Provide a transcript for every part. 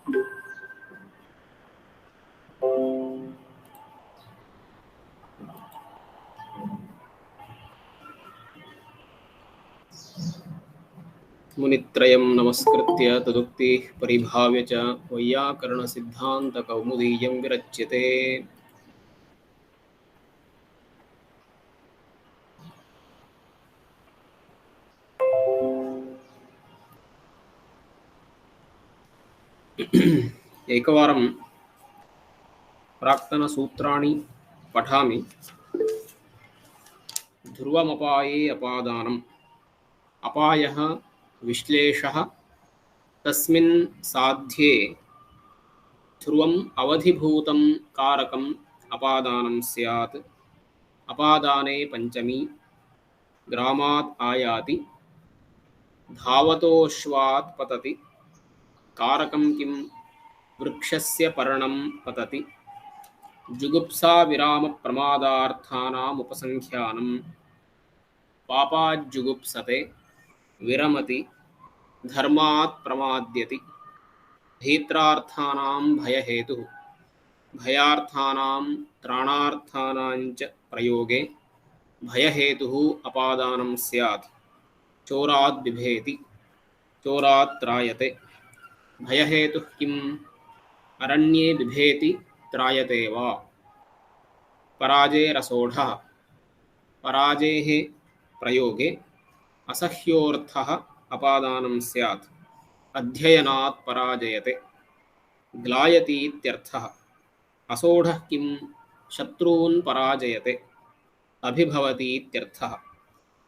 मुनित्रयं नमस्कृत्य तदुक्तिः परिभाव्य च वैयाकरणसिद्धान्तकौमुदीयं विरच्यते। एकवारं प्राक्तनसूत्राणि पठामि। ध्रुवमपाये अपादानम् अपायः विश्लेषः तस्मिन् साध्ये ध्रुवम् अवधिभूतं कारकम् अपादानं स्यात्। अपादाने पंचमी ग्रामात् आयाति धावतोऽश्वात् पतति कारकं किं वृक्षस्य पर्णं पतति। जुगुप्सा विराम प्रमादार्थानाम् उपसंख्यानं पापाज्जुगुप्सते विरमति धर्मात् प्रमाद्यति। भीत्रार्थानां भयहेतुः भयार्थानां त्राणार्थानां च प्रयोगे भयहेतुः अपादानं स्यात्। चोरात् बिभेति चोरात् त्रायते। भयहेतुः किम् अरण्ये बिभेति त्रायते वा। पराजेरसोढः पराजेः प्रयोगे असह्योऽर्थः अपादानं स्यात्। अध्ययनात् पराजयते ग्लायतीत्यर्थः। असोढः किं शत्रून् पराजयते अभिभवतीत्यर्थः।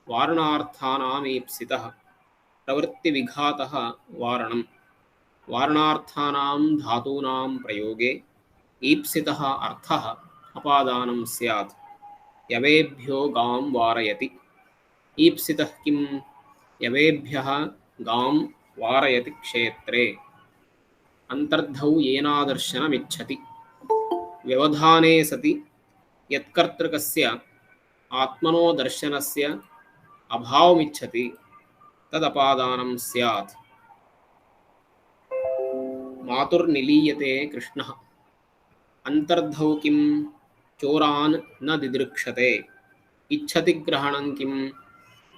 वारणार्थानामीप्सितः प्रवृत्तिविघातः वारणम्। वारणार्थानां धातूनां प्रयोगे ईप्सितः अर्थः अपादानं स्यात्। यवेभ्यो गां वारयति। ईप्सितः किं यवेभ्यः गां वारयति क्षेत्रे। अन्तर्धौ येनादर्शनमिच्छति। व्यवधाने सति यत्कर्तृकस्य आत्मनो दर्शनस्य अभावमिच्छति तदपादानं स्यात्। मातुर्निलीयते कृष्णः अन्तर्धौ किं चोरान् न दिदृक्षते। इच्छति ग्रहणं किम्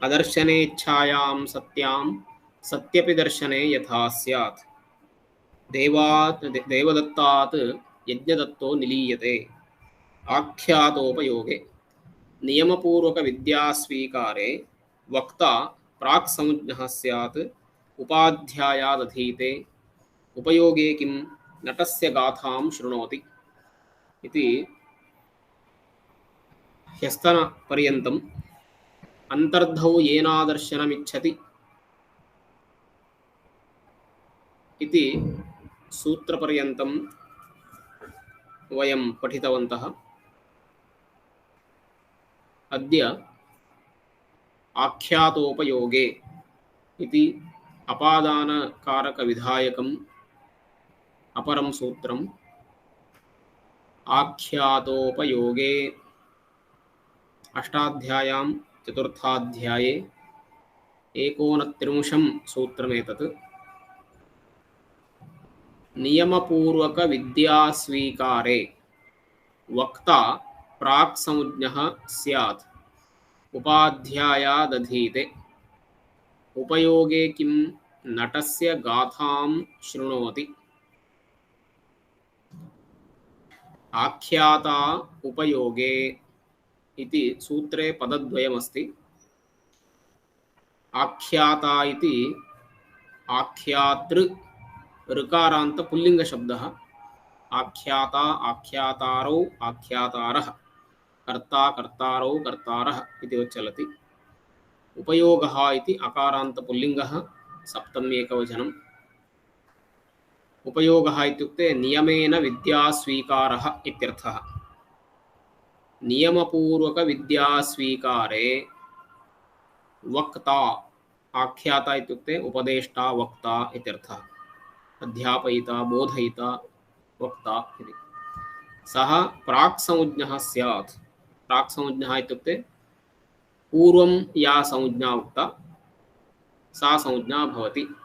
अदर्शनेच्छायां सत्यां सत्यपि दर्शने यथा स्यात्। देवदत्तात् यज्ञदत्तो निलीयते आख्यातोपयोगे। नियमपूर्वकविद्यास्वीकारे वक्ता प्राक्संज्ञः स्यात्। उपाध्यायादधीते उपयोगे किं नटस्य गाथां शृणोति इति ह्यस्तनपर्यन्तम् अन्तर्धौ येनादर्शनमिच्छति इति सूत्रपर्यन्तं वयं पठितवन्तः। अद्य आख्यातोपयोगे इति अपादानकारकविधायकम् अपरं सूत्रम्। आख्यातोपयोगे अष्टाध्याय्यां चतुर्थाध्याये 29 सूत्रमेतत्। नियमपूर्वकविद्यास्वीकारे वक्ता प्राक्संज्ञः स्यात्। उपाध्यायादधीते उपयोगे किं नटस्य गाथां शृणोति। आख्याता उपयोगे इति सूत्रे पदद्वयमस्ति। आख्याता इति आख्यातृ ऋकारान्त पुल्लिङ्गशब्दः। आख्याता आख्यातारौ आख्यातारः कर्ता कर्तारौ कर्तारः इति चलति। उपयोगः इति अकारान्त पुल्लिङ्गः सप्तमी एकवचनम्। उपयोगः इत्युक्ते नियमेन विद्यास्वीकारः इत्यर्थः। नियमपूर्वकविद्यास्वीकारे वक्ता आख्याता इत्युक्ते उपदेष्टा वक्ता इत्यर्थः। अध्यापयिता बोधयिता वक्ता इति। सः प्राक्संज्ञः स्यात्। प्राक्संज्ञः इत्युक्ते पूर्वं या संज्ञा उक्ता सा संज्ञा भवति।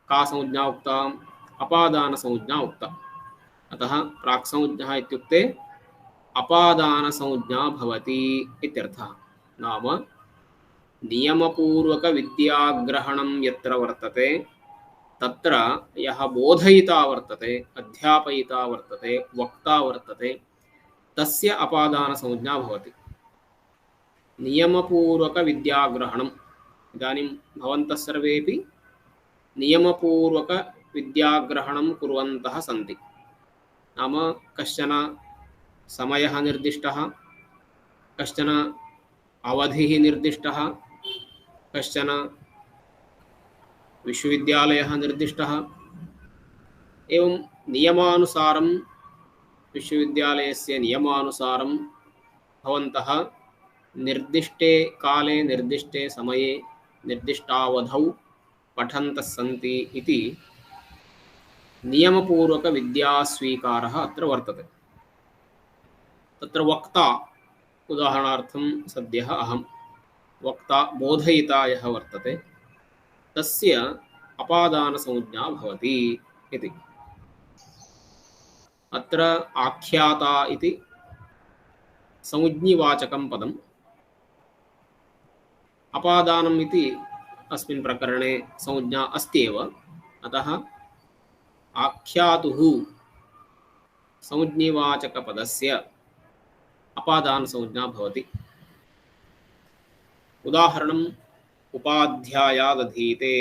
का संज्ञा उक्ता अपादानसंज्ञा उक्ता। अतः प्राक्संज्ञा इत्युक्ते अपादानसंज्ञा भवति इत्यर्थः। नाम नियमपूर्वकविद्याग्रहणं यत्र वर्तते तत्र यः बोधयिता वर्तते, अध्यापयिता वर्तते, वक्ता वर्तते, तस्य अपादानसंज्ञा भवति। नियमपूर्वकविद्याग्रहणम्, इदानीं भवन्तः सर्वेपि नियमपूर्वकविद्याग्रहणं कुर्वन्तः सन्ति। नाम कश्चन समयः निर्दिष्टः, कश्चन अवधिः निर्दिष्टः, कश्चन विश्वविद्यालयः निर्दिष्टः, एवं नियमानुसारं विश्वविद्यालयस्य नियमानुसारं भवन्तः निर्दिष्टे काले, निर्दिष्टे समये, निर्दिष्टावधौ पठन्तः सन्ति इति नियमपूर्वकविद्यास्वीकारः अत्र वर्तते। तत्र वक्ता, उदाहरणार्थं सद्यः अहं वक्ता, बोधयिता यः वर्तते तस्य अपादानसंज्ञा भवति इति। अत्र आख्याता इति संज्ञिवाचकं पदम्, अपादानम् इति अस्मिन् प्रकरणे संज्ञा अस्ति एव, अतः आख्यातुः संज्ञिवाचकपदस्य अपादानसंज्ञा भवति। उदाहरणम् उपाध्यायादधीते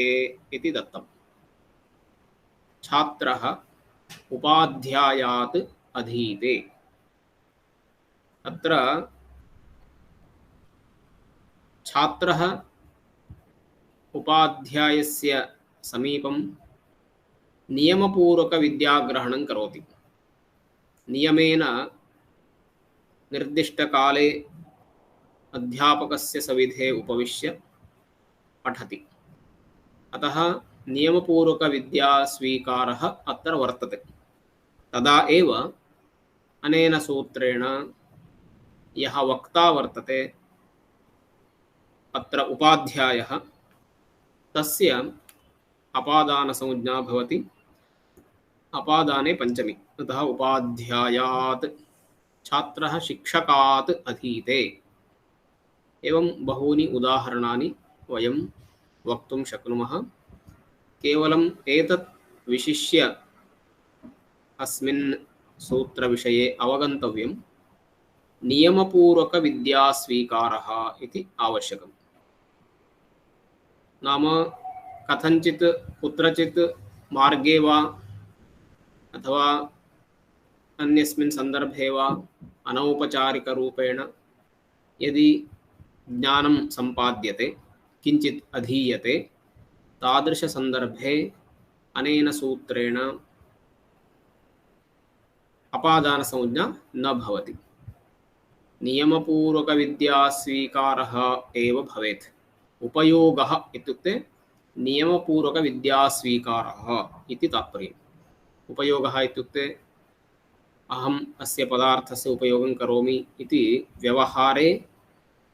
इति दत्तम्। छात्रः उपाध्यायात् अधीते। अत्र छात्रः उपाध्यायस्य समीपं नियमपूर्वकविद्याग्रहणं करोति। नियमेन निर्दिष्टकाले अध्यापकस्य सविधे उपविश्य पठति। अतः नियमपूर्वकविद्यास्वीकारः अत्र वर्तते। तदा एव अनेन सूत्रेण यः वक्ता वर्तते अत्र उपाध्यायः, तस्य अपादानसंज्ञा भवति। अपादाने पंचमी, अतः उपाध्यायात्। छात्रः शिक्षकात् अधीते। एवं बहूनि उदाहरणानि वयं वक्तुं शक्नुमः। केवलम् एतत् विशिष्य अस्मिन् सूत्रविषये अवगन्तव्यं नियमपूर्वकविद्यास्वीकारः इति आवश्यकम्। नाम कथञ्चित् कुत्रचित् मार्गे वा अथवा अन्यस्मिन् सन्दर्भे वा अनौपचारिकरूपेण यदि ज्ञानं सम्पाद्यते, किञ्चित् अधीयते, तादृशसन्दर्भे अनेन सूत्रेण अपादानसंज्ञा न भवति। नियमपूर्वकविद्यास्वीकारः एव भवेत्। उपयोगः इत्युक्ते नियमपूर्वकविद्यास्वीकारः इति तात्पर्यम्। उपयोगः इत्युक्ते अहम् अस्य पदार्थस्य उपयोगं करोमि इति व्यवहारे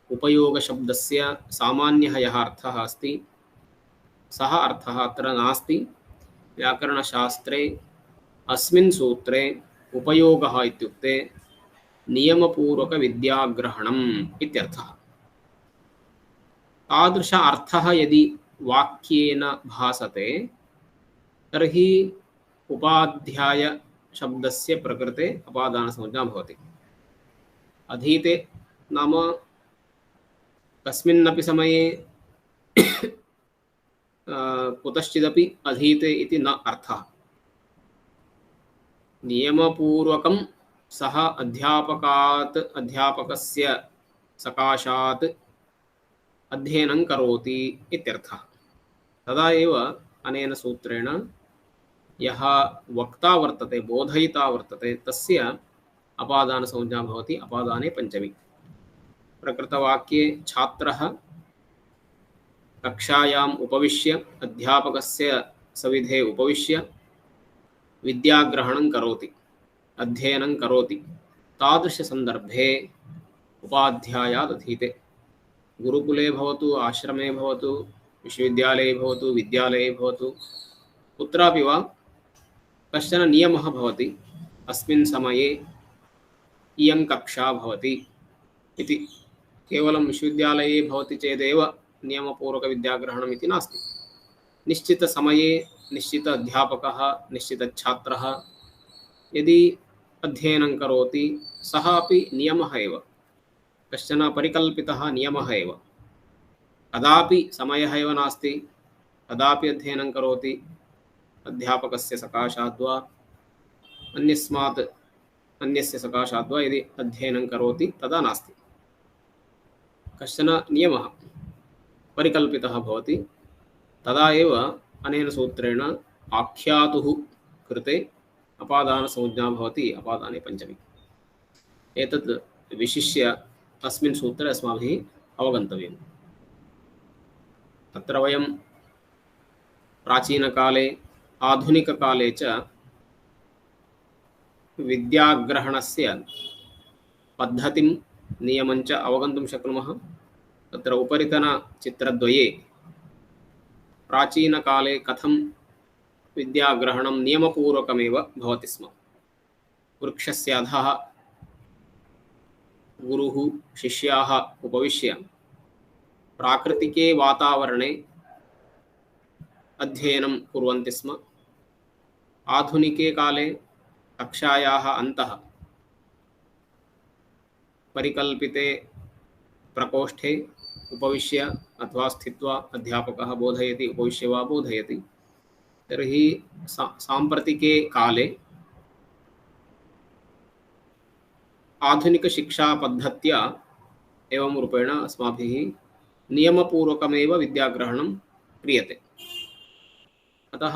उपयोगशब्दस्य सामान्यः यः अर्थः अस्ति सः अर्थः अत्र नास्ति। व्याकरणशास्त्रे अस्मिन् सूत्रे उपयोगः इत्युक्ते नियमपूर्वकविद्याग्रहणम् इत्यर्थः। तादृश अर्थः यदि वाक्येन भासते तर्हि उपाध्याय शब्दस्य प्रकृते अपादानसंज्ञा भवति। अधीते नाम कस्मिन्नपि समये कुतश्चिदपि अधीते इति न अर्थः। नियमपूर्वकं सः अध्यापकस्य सकाशात् अध्ययनं करोति इत्यर्थः। तदा एव अनेन सूत्रेण यः वक्ता वर्तते, बोधयिता वर्तते, तस्य अपादानसंज्ञा भवति। अपादाने पंचमी। प्रकृतवाक्ये छात्रः कक्षायाम् उपविश्य अध्यापकस्य सविधे उपविश्य विद्याग्रहणं करोति, अध्ययनं करोति। तादृशसन्दर्भे उपाध्यायात् अधीते। गुरुकुले भवतु, आश्रमे भवतु, विश्वविद्यालये भवतु, विद्यालये भवतु, कुत्रापि वा कश्चन नियमः भवति, अस्मिन् समये इयं कक्षा भवति इति। केवलं विश्वविद्यालये भवति चेदेव नियमपूर्वकविद्याग्रहणम् इति नास्ति। निश्चितसमये निश्चित अध्यापकः निश्चितछात्रः यदि अध्ययनं करोति सः अपि नियमः एव, कश्चन परिकल्पितः नियमः एव। कदापि समयः एव नास्ति, कदापि अध्ययनं करोति, अध्यापकस्य सकाशात् वा अन्यस्य सकाशात् वा यदि अध्ययनं करोति तदा नास्ति। कश्चन नियमः परिकल्पितः भवति, तदा एव अनेन सूत्रेण आख्यातुः कृते अपादानसंज्ञा भवति, अपादाने पञ्चमी। एतत् विशिष्य अस्मिन् सूत्रे अस्माभिः अवगन्तव्यम्। तत्र वयं प्राचीनकाले आधुनिककाले च विद्याग्रहणस्य पद्धतिं नियमं च अवगन्तुं शक्नुमः। तत्र उपरितनचित्रद्वये प्राचीनकाले कथं विद्याग्रहणं नियमपूर्वकमेव भवति स्म। वृक्षस्य अधः गुरुः शिष्याः उपविश्य प्राकृतिके वातावरणे अध्ययनं कुर्वन्ति स्म। आधुनिके काले कक्षायाः अन्तः परिकल्पिते प्रकोष्ठे उपविश्य अथवा स्थित्वा अध्यापकः बोधयति, उपविश्य वा बोधयति। तर्हि साम्प्रतिके काले आधुनिकशिक्षापद्धत्या एवं रूपेण अस्माभिः नियमपूर्वकमेव विद्याग्रहणं क्रियते। अतः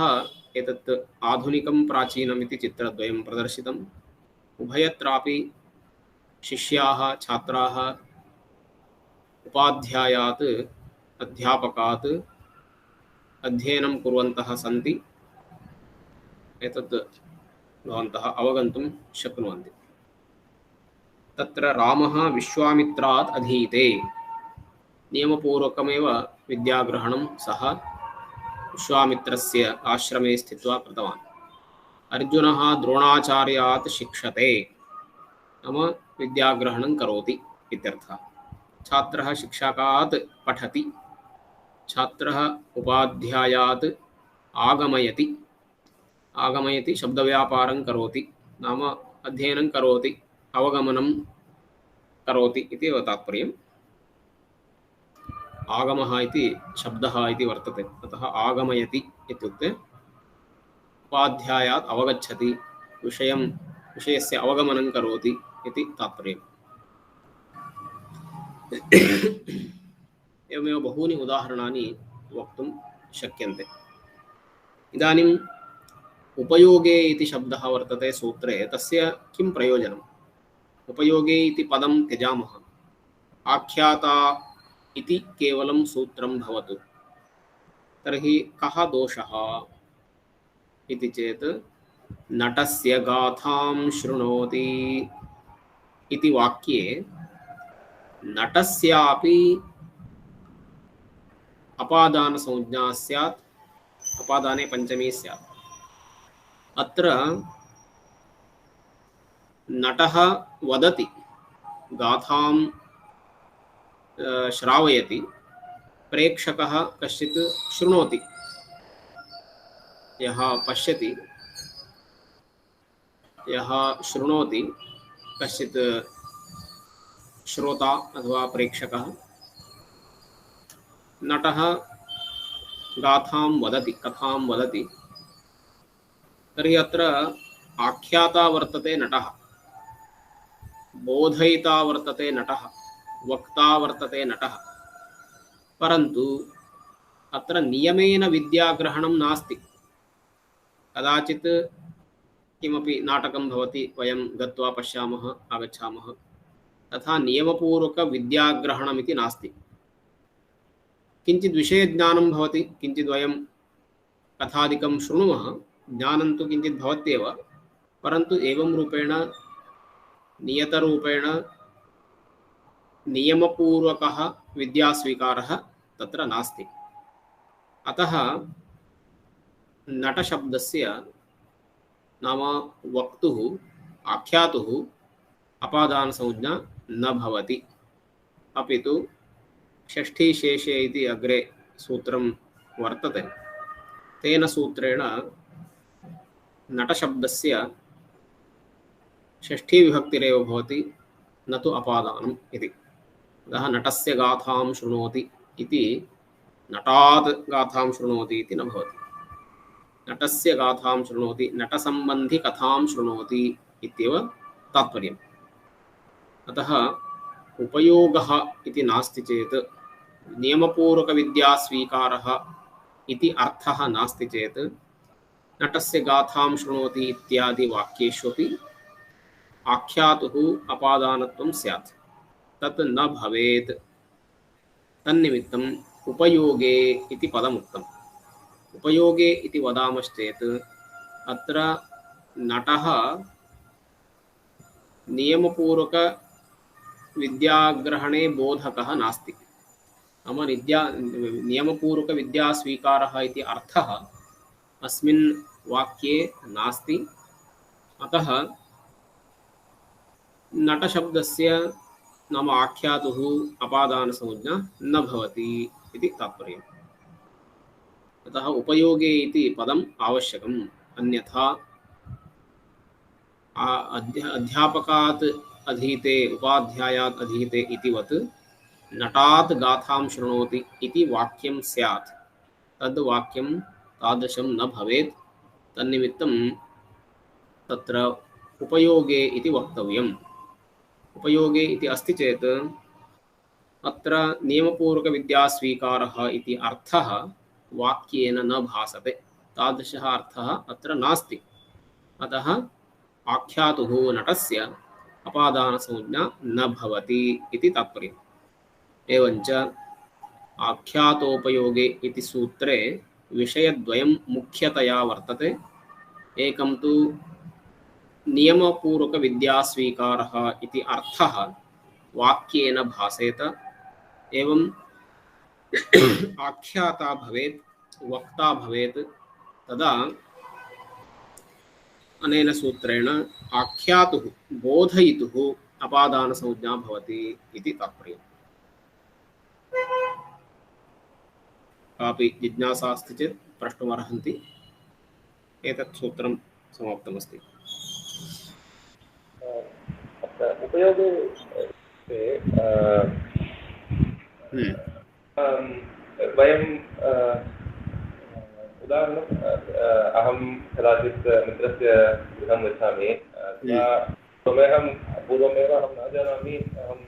एतत् आधुनिकं प्राचीनम् इति चित्रद्वयं प्रदर्शितम्। उभयत्रापि शिष्याः छात्राः उपाध्यायात् अध्यापकात् अध्ययनं कुर्वन्तः सन्ति। एतत् भवन्तः अवगन्तुं शक्नुवन्ति। तत्र रामः विश्वामित्रात् अधीते, नियमपूर्वकमेव विद्याग्रहणं सः विश्वामित्रस्य आश्रमे स्थित्वा कृतवान्। अर्जुनः द्रोणाचार्यात् शिक्षते, नाम विद्याग्रहणं करोति इत्यर्थः। छात्रः शिक्षकात् पठति, छात्रः उपाध्यायात् आगमयति। आगमयति शब्दव्यापारं करोति, नाम अध्ययनं करोति, अवगमनं करोति इति एव तात्पर्यम्। आगमः इति शब्दः इति वर्तते, अतः आगमयति इत्युक्ते उपाध्यायात् अवगच्छति, विषयस्य अवगमनं करोति इति तात्पर्यम्। एवमेव बहूनि उदाहरणानि वक्तुं शक्यन्ते। इदानीम् उपयोगे इति शब्दः वर्तते सूत्रे, तस्य किं प्रयोजनम्? उपयोगे इति पदं त्यजामः, आख्याता इति केवलं सूत्रं भवतु। तर्हि कः दोषः इति चेत्, नटस्य गाथां शृणोति इति वाक्ये नटस्यापि अपादानसंज्ञा स्यात्, अपादाने पञ्चमी स्यात्। अत्र नटः वदति, गाथां श्रावयति, प्रेक्षकः कश्चित् शृणोति। यः पश्यति, यः शृणोति, कश्चित् श्रोता अथवा प्रेक्षकः। नटः गाथां वदति, कथां वदति। तर्हि अत्र आख्याता वर्तते नटः, बोधयिता वर्तते नटः, वक्ता वर्तते नटः। परन्तु अत्र नियमेन विद्याग्रहणं नास्ति। कदाचित् किमपि नाटकं भवति, वयं गत्वा पश्यामः, आगच्छामः, तथा नियमपूर्वकविद्याग्रहणमिति नास्ति। किञ्चित् विषयज्ञानं भवति, किञ्चित् वयं कथादिकं शृणुमः, ज्ञानं तु किञ्चित् भवत्येव, परन्तु एवं रूपेण नियतरूपेण नियमपूर्वकः विद्यास्वीकारः तत्र नास्ति। अतः नटशब्दस्य नाम वक्तुः आख्यातुः अपादानसंज्ञा न भवति, अपि तु षष्ठीशेषे इति अग्रे सूत्रं वर्तते। तेन सूत्रेण नटशब्दस्य षष्ठी विभक्तिरेव भवति, न तु अपादानम् इति। अतः नटस्य गाथां शृणोति इति नटात् गाथां शृणोति इति न भवति। नटस्य गाथां शृणोति, नटसम्बन्धि कथां शृणोति इत्येव तात्पर्यम्। अतः उपयोगः इति नास्ति चेत्, नियमपूर्वकविद्यास्वीकारः इति अर्थः नास्ति चेत्, नटस्य गाथां शृणोति इत्यादि वाक्येष्वपि आख्यातुः अपादानत्वं स्यात्, तत् न भवेत्। तन्निमित्तम् उपयोगे इति पदमुक्तम्। उपयोगे इति वदामश्चेत् अत्र नटः नियमपूर्वकविद्याग्रहणे बोधकः नास्ति। नाम नियमपूर्वकविद्यास्वीकारः इति अर्थः अस्मिन् वाक्ये नास्ति। अतः नटशब्दस्य नाम आख्यातुः अपादानसंज्ञा न भवति इति तात्पर्यम्। अतः उपयोगे इति पदम् आवश्यकम्। अन्यथा अध्यापकात् अधीते उपाध्यायात् अधीते इतिवत् नटात् गाथां शृणोति इति वाक्यं स्यात्, तद् वाक्यं तादृशं न भवेत्। तन्निमित्तं तत्र उपयोगे इति वक्तव्यम्। उपयोगे इति अस्ति चेत् अत्र नियमपूर्वकविद्यास्वीकारः इति अर्थः वाक्येन न भासते, तादृशः अर्थः अत्र नास्ति। अतः आख्यातुः नटस्य अपादानसंज्ञा न भवति इति तात्पर्यम्। एवञ्च आख्यातोपयोगे इति सूत्रे विषयद्वयं मुख्यतया वर्तते। एकं तु नियमपूर्वकविद्यास्वीकारः इति अर्थः वाक्येन भासेत, एवं आख्याता भवेत्, वक्ता भवेत्, तदा अनेन सूत्रेण आख्यातुः बोधयितुः अपादानसंज्ञा भवति इति तात्पर्यम्। कापि जिज्ञासा अस्ति चेत् प्रष्टुमर्हन्ति। एतत् सूत्रं समाप्तमस्ति। उपयोगे वयं उदाहरणम् अहं कदाचित् मित्रस्य गृहं गच्छामि, पूर्वमेव अहं न जानामि अहं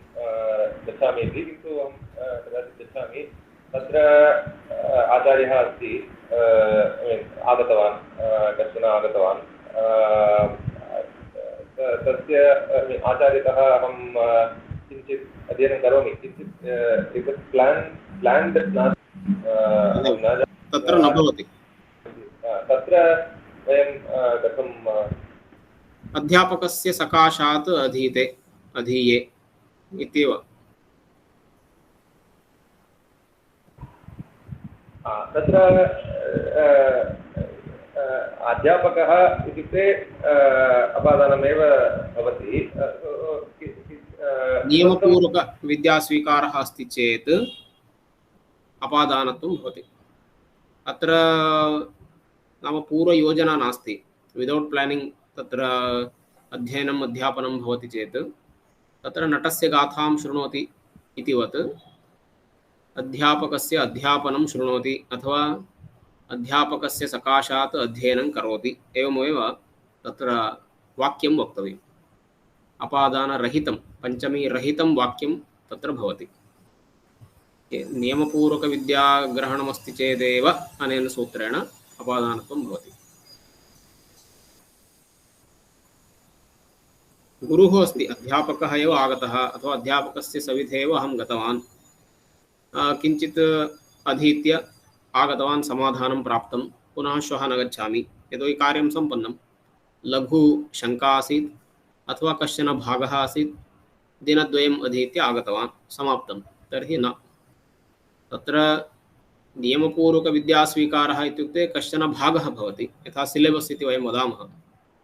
गच्छामि इति, किन्तु अहं कदाचित् गच्छामि, तत्र आचार्यः अस्ति, आगतवान्, कश्चन आगतवान्, तस्य आचार्यतः अहं किञ्चित् अध्ययनं करोमि, किञ्चित् एतत् प्लान्ड् तत्र न भवति। तत्र वयं कथं अध्यापकस्य सकाशात् अधीये इत्येव। तत्र अध्यापकः इत्युक्ते अपादानमेव भवति। नियमपूर्वकविद्यास्वीकारः अस्ति चेत् अपादानत्वं भवति। अत्र नाम पूर्वयोजना नास्ति, विदौट् प्लानिङ्ग् तत्र अध्ययनम् अध्यापनं भवति चेत् तत्र नटस्य गाथां शृणोति इतिवत् अध्यापकस्य अध्यापनं शृणोति अथवा अध्यापकस्य सकाशात् अध्ययनं करोति, एवमेव तत्र वाक्यं वक्तव्यम्। अपादानरहितं, पञ्चमीरहितं वाक्यं तत्र भवति। नियमपूर्वकविद्याग्रहणमस्ति चेदेव अनेन सूत्रेण अपादानत्वं भवति। गुरुः अस्ति, अध्यापकः एव आगतः अथवा अध्यापकस्य सविधे एव अहं गतवान्, किञ्चित् अधीत्य आगतवान्, समाधानं प्राप्तं, पुनः श्वः न गच्छामि यतोहि कार्यं सम्पन्नं। लघु शङ्का आसीत् अथवा कश्चन भागः आसीत्, दिनद्वयम् अधीत्य आगतवान्, समाप्तं, तर्हि न। तत्र नियमपूर्वकविद्यास्वीकारः इत्युक्ते कश्चन भागः भवति, यथा सिलेबस् इति वयं वदामः।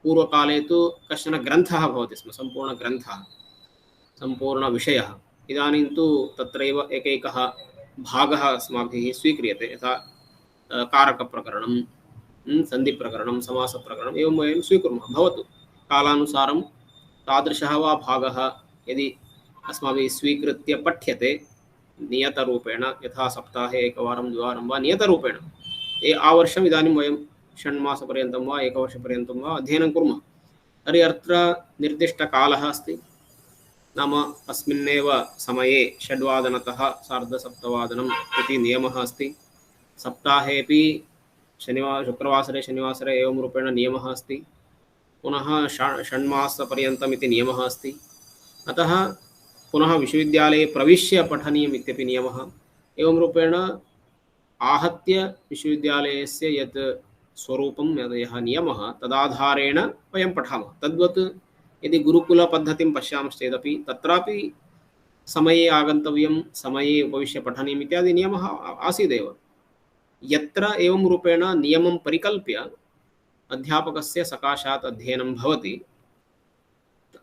पूर्वकाले तु कश्चन ग्रन्थः भवति स्म, सम्पूर्णग्रन्थः, सम्पूर्णविषयः। इदानीं तु तत्रैव एकैकः भागः अस्माभिः स्वीक्रियते, यथा कारकप्रकरणं, सन्धिप्रकरणं, समासप्रकरणम्, एवं वयं स्वीकुर्मः। भवतु, कालानुसारं तादृशः वा भागः यदि अस्माभिः स्वीकृत्य पठ्यते नियतरूपेण, यथा सप्ताहे एकवारं द्विवारं वा नियतरूपेण, आवर्षम् इदानीं वयं षण्मासपर्यन्तं वा एकवर्षपर्यन्तं वा अध्ययनं कुर्मः, तर्हि अत्र निर्दिष्टकालः अस्ति। नाम अस्मिन्नेव समये 6:00 सार्धसप्तवादनम् इति नियमः अस्ति। सप्ताहेपि शुक्रवासरे शनिवासरे एवं रूपेण नियमः अस्ति। पुनः षण्मासपर्यन्तम् इति नियमः अस्ति। अतः पुनः विश्वविद्यालये प्रविश्य पठनीयम् इत्यपि नियमः। एवं रूपेण आहत्य विश्वविद्यालयस्य यत् स्वरूपं, यः नियमः, तदाधारेण वयं पठामः। तद्वत् यदि गुरुकुलपद्धतिं पश्यामश्चेदपि तत्रापि समये आगन्तव्यं, समये उपविश्य पठनीयम् इत्यादि नियमः आसीदेव। यत्र एवं रूपेण नियमं परिकल्प्य अध्यापकस्य सकाशात् अध्ययनं भवति,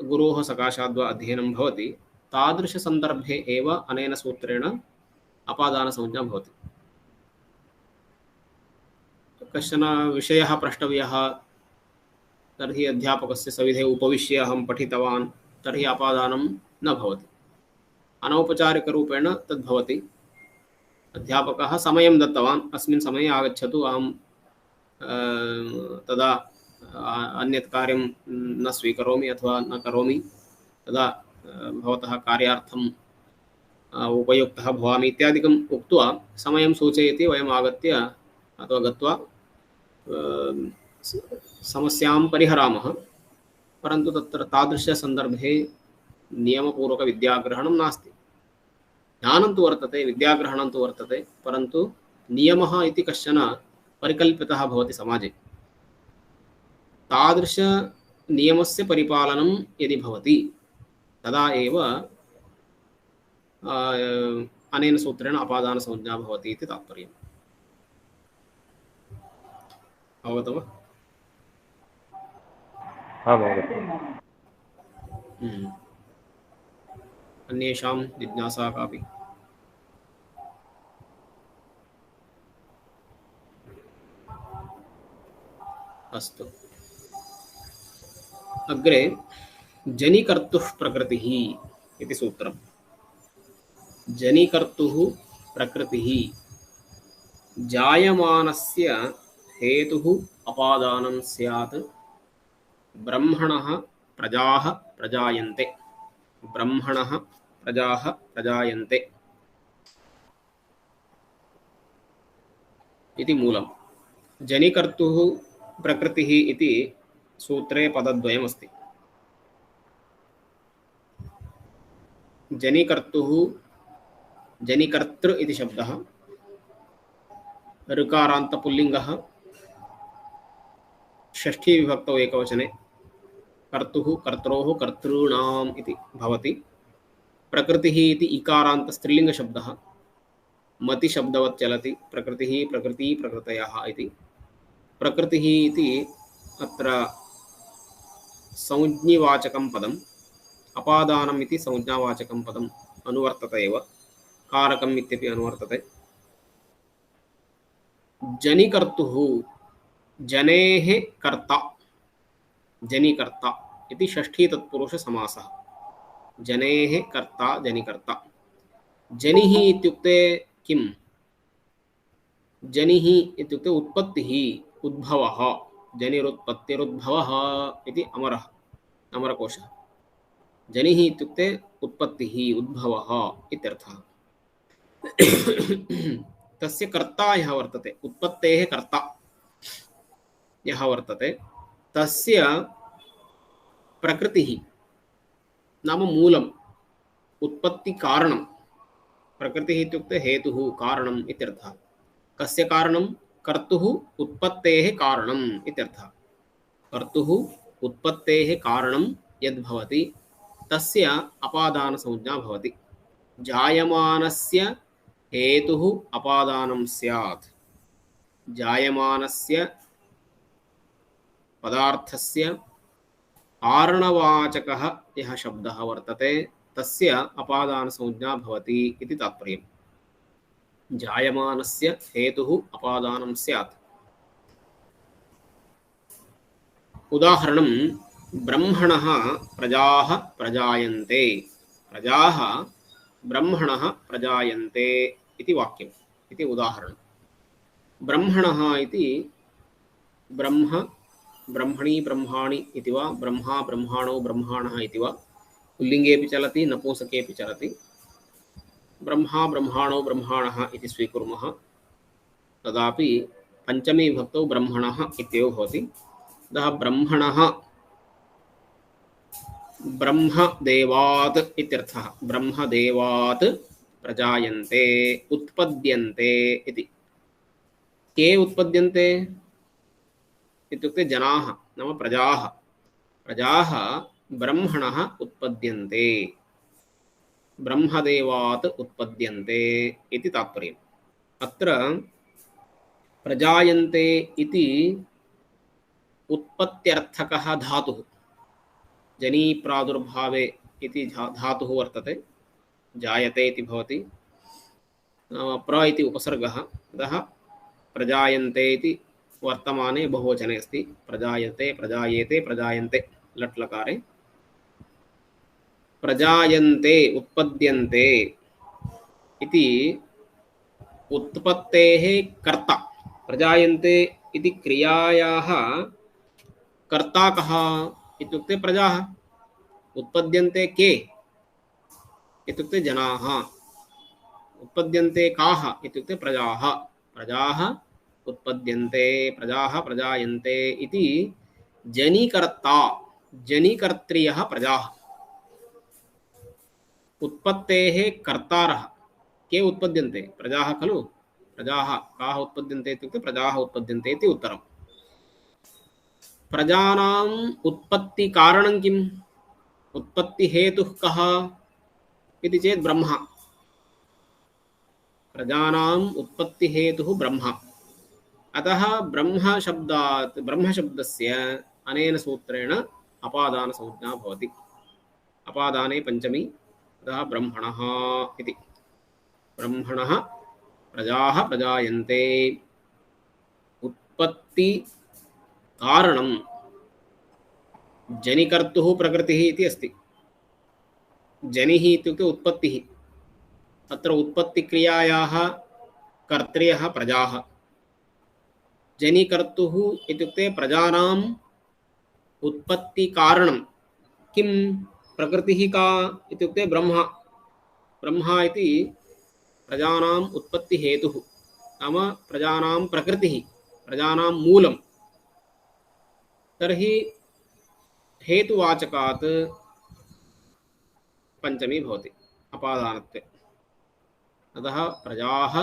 गुरोः सकाशात् वा अध्ययनं भवति, तादृशसन्दर्भे एव अनेन सूत्रेण अपादानसंज्ञा भवति। कश्चन विषयः प्रष्टव्यः, तर्हि अध्यापकस्य सविधे उपविश्य अहं पठितवान्, तर्हि अपादानं न भवति। अनौपचारिकरूपेण तद्भवति। अध्यापकः समयं दत्तवान्, अस्मिन् समये आगच्छतु, अहं तदा अन्यत् कार्यं न स्वीकरोमि अथवा न करोमि, तदा भवतः कार्यार्थम् उपयुक्तः भवामि इत्यादिकम् उक्त्वा समयं सूचयति। वयम् आगत्य अथवा गत्वा समस्यां परिहरामः। परन्तु तत्र तादृशसन्दर्भे नियमपूर्वकविद्याग्रहणं नास्ति। ज्ञानं तु वर्तते, विद्याग्रहणं तु वर्तते, परन्तु नियमः इति कश्चन परिकल्पितः भवति समाजे। तादृशनियमस्य परिपालनं यदि भवति तदा एव अनेन सूत्रेण अपादानसंज्ञा भवति इति तात्पर्यम्। अवगतं वा? आम्, अवगतम्। अन्येषां जिज्ञासा कापि? अस्तु, अग्रे जनिकर्तुः प्रकृतिः इति सूत्रम्। जनिकर्तुः प्रकृतिः जायमानस्य हेतुः अपादानं स्यात्। ब्रह्मणः प्रजाः प्रजायन्ते। ब्रह्मणः प्रजाः प्रजायन्ते इति मूलम्। जनिकर्तुः प्रकृतिः इति सूत्रे पदद्वयमस्ति। जनिकर्तुः, जनिकर्तृ इति शब्दः ऋकारान्तपुल्लिङ्गः, षष्ठी विभक्तौ एकवचने, कर्तुः कर्त्रोः कर्तॄणाम् इति भवति। प्रकृतिः इति इकारान्तस्त्रीलिङ्गशब्दः मतिशब्दवत् चलति। प्रकृतिः प्रकृति प्रकृतयः इति। प्रकृतिः इति अत्र संज्ञिवाचकं पदम्, अपादानम् इति संज्ञावाचकं पदम् अनुवर्तते एव, कारकम् इत्यपि अनुवर्तते। जनिकर्तुः, जनेः कर्ता, जनिकर्ता इति षष्ठी तत्पुरुषसमासः। जनेः कर्ता जनिकर्ता। जनिः इत्युक्ते किं? जनिः इत्युक्ते उत्पत्तिः, उद्भवः। जनिरुत्पत्तिरुद्भवः इति अमरः, अमरकोशः। जनिः इत्युक्ते उत्पत्तिः, उद्भवः इत्यर्थः। तस्य कर्ता यः वर्तते, उत्पत्तेः कर्ता यः वर्तते, तस्य प्रकृतिः नाम मूलम्, उत्पत्तिकारणं। प्रकृतिः इत्युक्ते हेतुः, कारणम् इत्यर्थः। कस्य कारणं? कर्तुः उत्पत्तेः कारणम् इत्यर्थः। कर्तुः उत्पत्तेः कारणं यद्भवति तस्य अपादानसंज्ञा भवति। जायमानस्य हेतुः अपादानं स्यात्। जायमानस्य पदार्थस्य कारणवाचकः यः शब्दः वर्तते तस्य अपादानसंज्ञा भवति इति तात्पर्यम्। जायमानस्य हेतुः अपादानं स्यात्। उदाहरणं ब्रह्मणः प्रजाः प्रजायन्ते। प्रजाः ब्रह्मणः प्रजायन्ते इति वाक्यम्, इति उदाहरणं। ब्रह्मणः इति ब्रह्म ब्रह्मणी ब्रह्माणि इति वा ब्रह्मा ब्रह्माणो ब्रह्माणः इति वा पुल्लिङ्गेऽपि चलति नपुंसकेऽपि चलति। ब्रह्मा ब्रह्माणो ब्रह्माणः इति स्वीकुर्मः तदापि पञ्चमी विभक्तौ ब्रह्मणः इत्येव भवति। अतः ब्रह्मणः ब्रह्मदेवात् इत्यर्थः। ब्रह्मदेवात् प्रजायन्ते उत्पद्यन्ते इति। के उत्पद्यन्ते इत्युक्ते जनाः नाम प्रजाः। प्रजाः ब्रह्मणः उत्पद्यन्ते, ब्रह्मदेवात् उत्पद्यन्ते इति तात्पर्यम्। अत्र प्रजायन्ते इति उत्पत्त्यर्थकः धातुः जनी प्रादुर्भावे इति धातुः वर्तते। जायते इति भवति, प्र इति उपसर्गः। अतः प्रजायन्ते इति वर्तमाने बहुवचने अस्ति। प्रजायते प्रजायेते प्रजायन्ते लट् लकारे। प्रजायन्ते उत्पद्यन्ते इति उत्पत्तेः कर्ता। प्रजायन्ते इति क्रियायाः कर्ता कः इत्युक्ते प्रजाः। उत्पद्यन्ते के इत्युक्ते जनाः। उत्पद्यन्ते काः इत्युक्ते प्रजाः। प्रजाः उत्पद्यन्ते, प्रजाः प्रजायन्ते इति जनिकर्ता जनिकर्त्रियः प्रजाः। उत्पत्तेः कर्तारः के उत्पद्यन्ते प्रजाः खलु। प्रजाः काः उत्पद्यन्ते इत्युक्ते प्रजाः उत्पद्यन्ते इति उत्तरम्। प्रजानाम् उत्पत्ति कारणं किम्? उत्पत्ति हेतुः कः इति चेत् ब्रह्म। प्रजानाम् उत्पत्ति हेतुः ब्रह्म। अतः ब्रह्मशब्दात् ब्रह्मशब्दस्य अनेन सूत्रेण अपादानसंज्ञा भवति। अपादाने पञ्चमी। अतः ब्रह्मणः इति। ब्रह्मणः प्रजाः प्रजायन्ते। उत्पत्ति कारणं जनिकर्तुः प्रकृतिः इति अस्ति। जनिः इत्युक्ते उत्पत्तिः। अत्र उत्पत्तिक्रियायाः कर्त्र्यः प्रजाः। जनिकर्तुः इत्युक्ते प्रजानाम् उत्पत्तिकारणं किं? प्रकृतिः का इत्युक्ते ब्रह्म। ब्रह्म इति प्रजानाम् उत्पत्तिहेतुः नाम प्रजानां प्रकृतिः, प्रजानां मूलं। तर्हि हेतुवाचकात् पञ्चमी भवति अपादानत्वे। अतः प्रजाः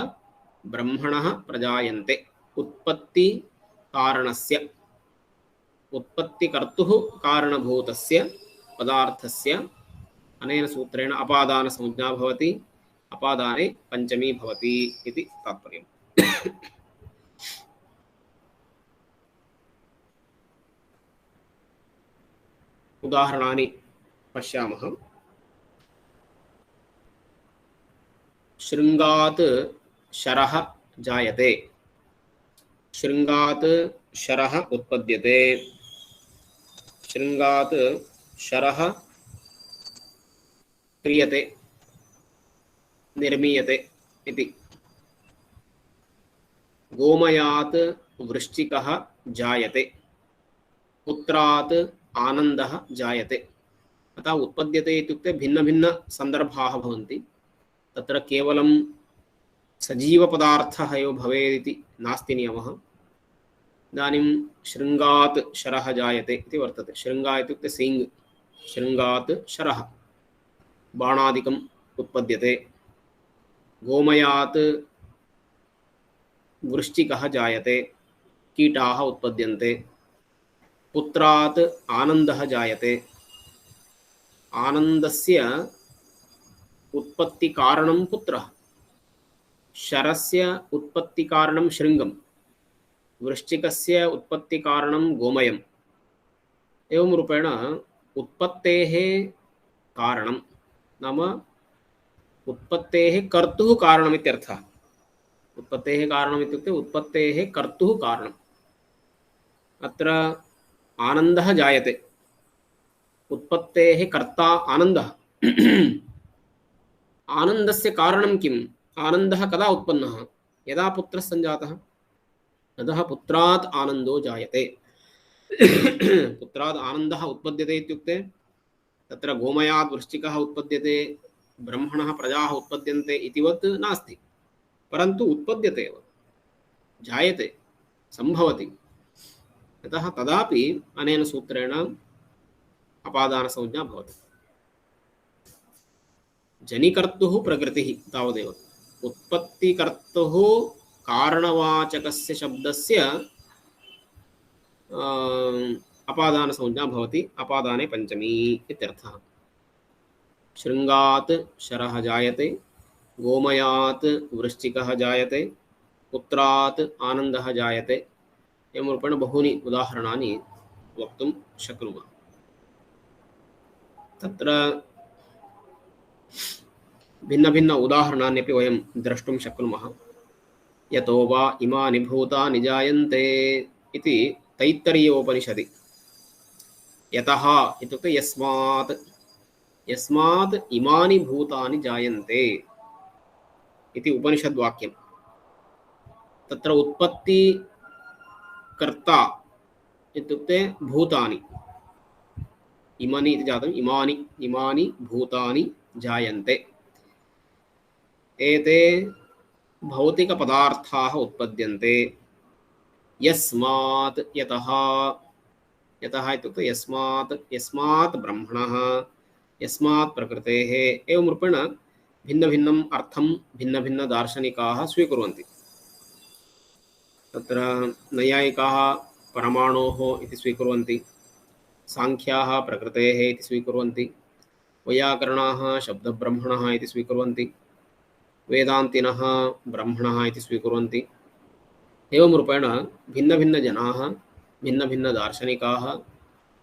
ब्रह्मणः प्रजायन्ते। उत्पत्ति कारणस्य, उत्पत्तिकर्तुः कारणभूतस्य पदार्थस्य अनेन सूत्रेण अपादानसंज्ञा भवति। अपादाने पञ्चमी भवति इति तात्पर्यम्। उदाहरणानि पश्यामः। शृङ्गात् शरः जायते। शृङ्गात् शरः उत्पद्यते। शृङ्गात् शरः क्रियते, निर्मीयते इति। गोमयात् वृश्चिकः जायते। पुत्रात् आनन्दः जायते। अतः उत्पद्यते इत्युक्ते भिन्नभिन्नसन्दर्भाः भवन्ति। तत्र केवलं सजीवपदार्थः एव भवेदिति नास्ति नियमः। इदानीं शृङ्गात् शरः जायते इति वर्तते। शृङ्गा इत्युक्ते सिङ्ग्। शृङ्गात् शरः बाणादिकम् उत्पद्यते। गोमयात् वृश्चिकः जायते, कीटाः उत्पद्यन्ते। पुत्रात् आनन्दः जायते। आनन्दस्य उत्पत्तिकारणं पुत्रः। शरस्य उत्पत्तिकारणं शृङ्गं। वृश्चिकस्य उत्पत्तिकारणं गोमयम्। एवं रूपेण उत्पत्तेः कारणं नाम उत्पत्तेः कर्तुः कारणम् इत्यर्थः। उत्पत्तेः कारणम् इत्युक्ते उत्पत्तेः कर्तुः कारणम्। अत्र आनन्दः जायते, उत्पत्तेः कर्ता आनन्दः। आनन्दस्य कारणं किम्? आनन्दः कदा उत्पन्नः? यदा पुत्रः सञ्जातः। अतः पुत्रात् आनन्दो जायते। पुत्रात् आनन्दः उत्पद्यते इत्युक्ते तत्र गोमयात् वृश्चिकः उत्पद्यते, ब्रह्मणः प्रजाः उत्पद्यन्ते इतिवत् नास्ति, परन्तु उत्पद्यते एव, जायते, सम्भवति। अतः तदापि अनेन सूत्रेण अपादानसंज्ञा भवति। जनिकर्तुः प्रकृतिः तावदेव। उत्पत्तिकर्तुः कारणवाचकस्य शब्दस्य अपादानसंज्ञा भवति। अपादाने पंचमी इत्यर्थः। शृङ्गात् शरः जायते, गोमयात् वृश्चिकः जायते, पुत्रात् आनन्दः जायते। एवं रूपेण बहूनि उदाहरणानि वक्तुं शक्नुमः। तत्र भिन्नभिन्न उदाहरणान्यपि वयं द्रष्टुं शक्नुमः। यतो वा इमानि भूतानि जायन्ते इति तैत्तरीयोपनिषदि। यतः इत्युक्ते यस्मात्, यस्मात् इमानि भूतानि जायन्ते इति उपनिषद्वाक्यं। तत्र उत्पत्तिकर्ता इत्युक्ते भूतानि, इमानि इति जातम्, इमानि इमानि भूतानि जायन्ते। एते भौतिकपदार्थाः उत्पद्यन्ते। यस्मात्, यतः, यतः इत्युक्ते यस्मात्, यस्मात् ब्रह्मणः, यस्मात् प्रकृतेः। एवं रूपेण भिन्नभिन्नम् अर्थं भिन्नभिन्नदार्शनिकाः स्वीकुर्वन्ति। तत्र नैयायिकाः परमाणोः इति स्वीकुर्वन्ति, सांख्याः प्रकृतेः इति स्वीकुर्वन्ति, वैयाकरणाः शब्दब्रह्मणः इति स्वीकुर्वन्ति, वेदान्तिनः ब्रह्मणः इति स्वीकुर्वन्ति। एवं रूपेण भिन्नभिन्नजनाः, भिन्नभिन्नदार्शनिकाः,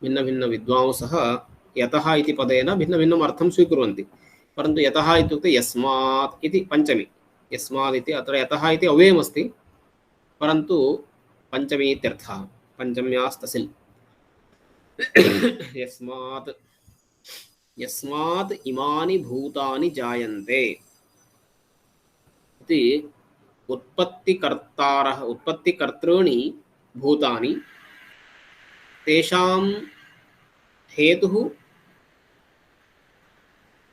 भिन्नभिन्नविद्वांसः यतः इति पदेन भिन्नभिन्नम् अर्थं स्वीकुर्वन्ति। परन्तु यतः इत्युक्ते यस्मात् इति पंचमी। यस्मात् इति अत्र यतः इति अव्ययमस्ति, परन्तु पंचमी इत्यर्थः, पंचम्यास्तसिल्। यस्मात्, यस्मात् इमानि भूतानि जायन्ते इति उत्पत्तिकर्तारः, उत्पत्तिकर्तॄणि भूतानि, तेषां हेतुः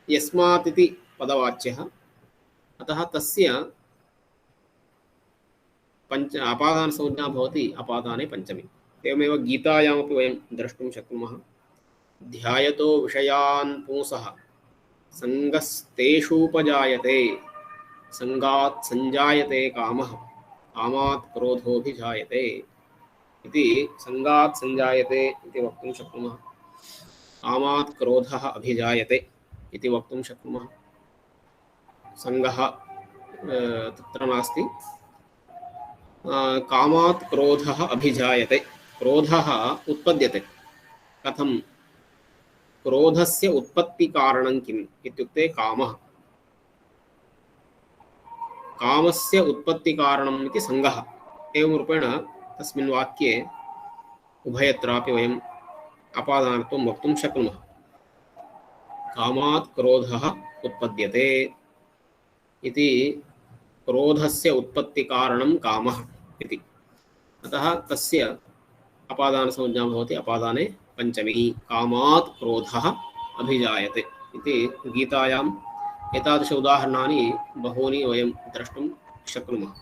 यस्मात् इति पदवाच्यः। अतः तस्य पंच अपादानसंज्ञा भवति अपादाने पंचमी। एवमेव गीतायामपि वयं द्रष्टुं शक्नुमः। ध्यायतो विषयान् पुंसः संगस्तेषूपजायते, संगात् संजायते कामः, कामात् क्रोधोऽभिजायते इति। संगात् संजायते इति वक्तुं शक्नुमः, कामात् क्रोधः अभिजायते इति वक्तुं शक्नुमः। संगः तत्र नास्ति, कामात् क्रोधः अभिजायते, क्रोधः उत्पद्यते। कथं? क्रोधस्य उत्पत्तिकारणं किम् इत्युक्ते कामः, कामस्य उत्पत्तिकारणम् इति संगः। एवं रूपेण तस्मिन् वाक्ये उभयत्रापि वयम् अपादानत्वं वक्तुं शक्नुमः। कामात् क्रोधः उत्पद्यते इति, क्रोधस्य उत्पत्तिकारणं कामः इति। अतः तस्य अपादानसंज्ञा भवति अपादाने पंचमी। कामात् क्रोधः अभिजायते इति गीतायाम् एतादृश उदाहरणानि बहूनि वयं द्रष्टुं शक्नुमः।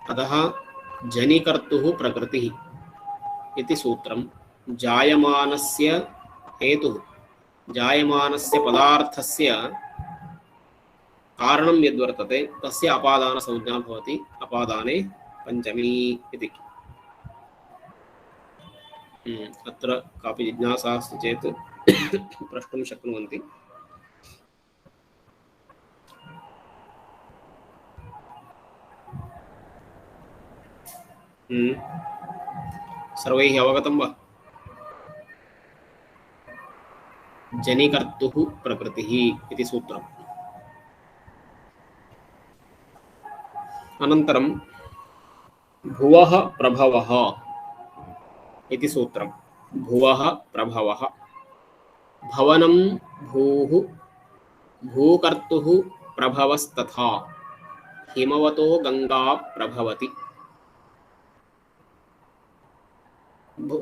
अतः जनिकर्तुः प्रकृतिः इति सूत्रं जायमानस्य हेतुः, जायमानस्य पदार्थस्य कारणं यद्वर्तते तस्य अपादानसंज्ञा भवति अपादाने पंचमी इति। अत्र कापि जिज्ञासा अस्ति चेत् प्रष्टुं शक्नुवन्ति। सर्वैः अवगतं वा? जनिकर्तुः प्रकृतिः इति सूत्रम्। अनन्तरं भुवः प्रभवः इति सूत्रम्। भुवः प्रभवः, भवनं भूः, भूकर्तुः प्रभवस्तथा हिमवतो गंगा प्रभवति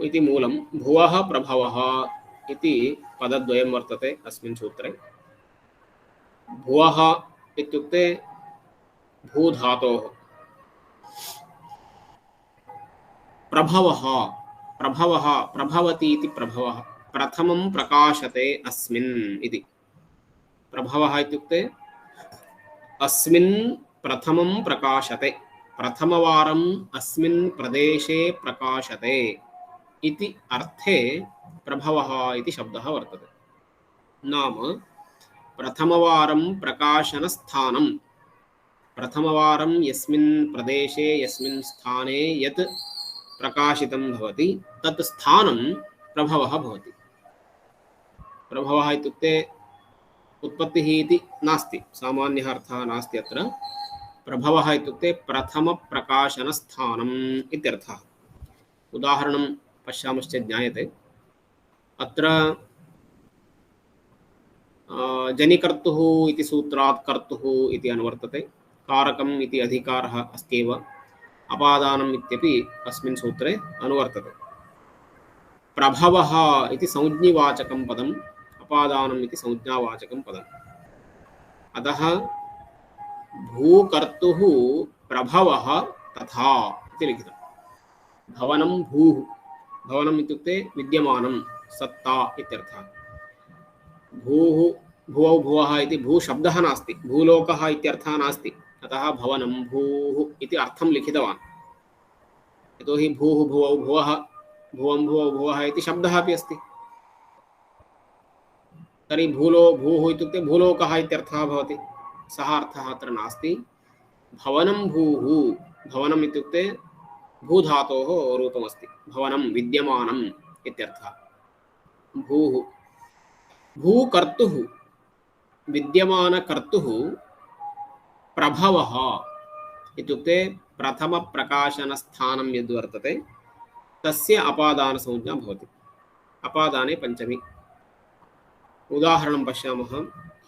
इति मूलं। भुवः प्रभवः इति पदद्वयं वर्तते अस्मिन् सूत्रे। भुवः इत्युक्ते भूधातोः, प्रभवः प्रभवः प्रभवति इति प्रभवः प्रथमं प्रकाशते अस्मिन् इति। प्रभवः इत्युक्ते अस्मिन् प्रथमं प्रकाशते, प्रथमवारम् अस्मिन् प्रदेशे प्रकाशते इति अर्थे प्रभवः इति शब्दः वर्तते। नाम प्रथमवारं प्रकाशनस्थानं, प्रथमवारं यस्मिन् प्रदेशे यस्मिन् स्थाने यत् प्रकाशितं भवति तत् स्थानं प्रभवः भवति। प्रभवः इत्युक्ते उत्पत्तिः इति नास्ति, सामान्यः अर्थः नास्ति अत्र। प्रभवः इत्युक्ते प्रथमप्रकाशनस्थानम् इत्यर्थः। उदाहरणं पश्यामश्चेत् ज्ञायते। अत्र जनिकर्तुः इति सूत्रात् कर्तुः इति अनुवर्तते। कारकम् इति अधिकारः अस्त्येव, अपादानम् इत्यपि अस्मिन् सूत्रे अनुवर्तते। प्रभवः इति संज्ञिवाचकं पदम्, अपादानम् इति संज्ञावाचकं पदम्। अतः भूकर्तुः प्रभवः तथा इति लिखितम्। भवनं भूः, भवनम् इत्युक्ते विद्यमानं, सत्ता इत्यर्थः। भूः भुवौ भुवः इति भूशब्दः नास्ति, भूलोकः इत्यर्थः नास्ति। अतः भवनं भूः इति अर्थं लिखितवान्। यतोहि भूः भुवौ भुवः, भुवं भुवौ भुवः इति शब्दः अपि अस्ति। तर्हि भूः इत्युक्ते भूलोकः इत्यर्थः भवति, सः अर्थः अत्र नास्ति। भवनं भूः, भवनम् इत्युक्ते भूधातोः रूपमस्ति, भवनं विद्यमानम् इत्यर्थः। भूः भूकर्तुः, विद्यमानकर्तुः। प्रभवः इत्युक्ते प्रथमप्रकाशनस्थानं यद्वर्तते तस्य अपादानसंज्ञा भवति। अपादाने पञ्चमी। उदाहरणं पश्यामः।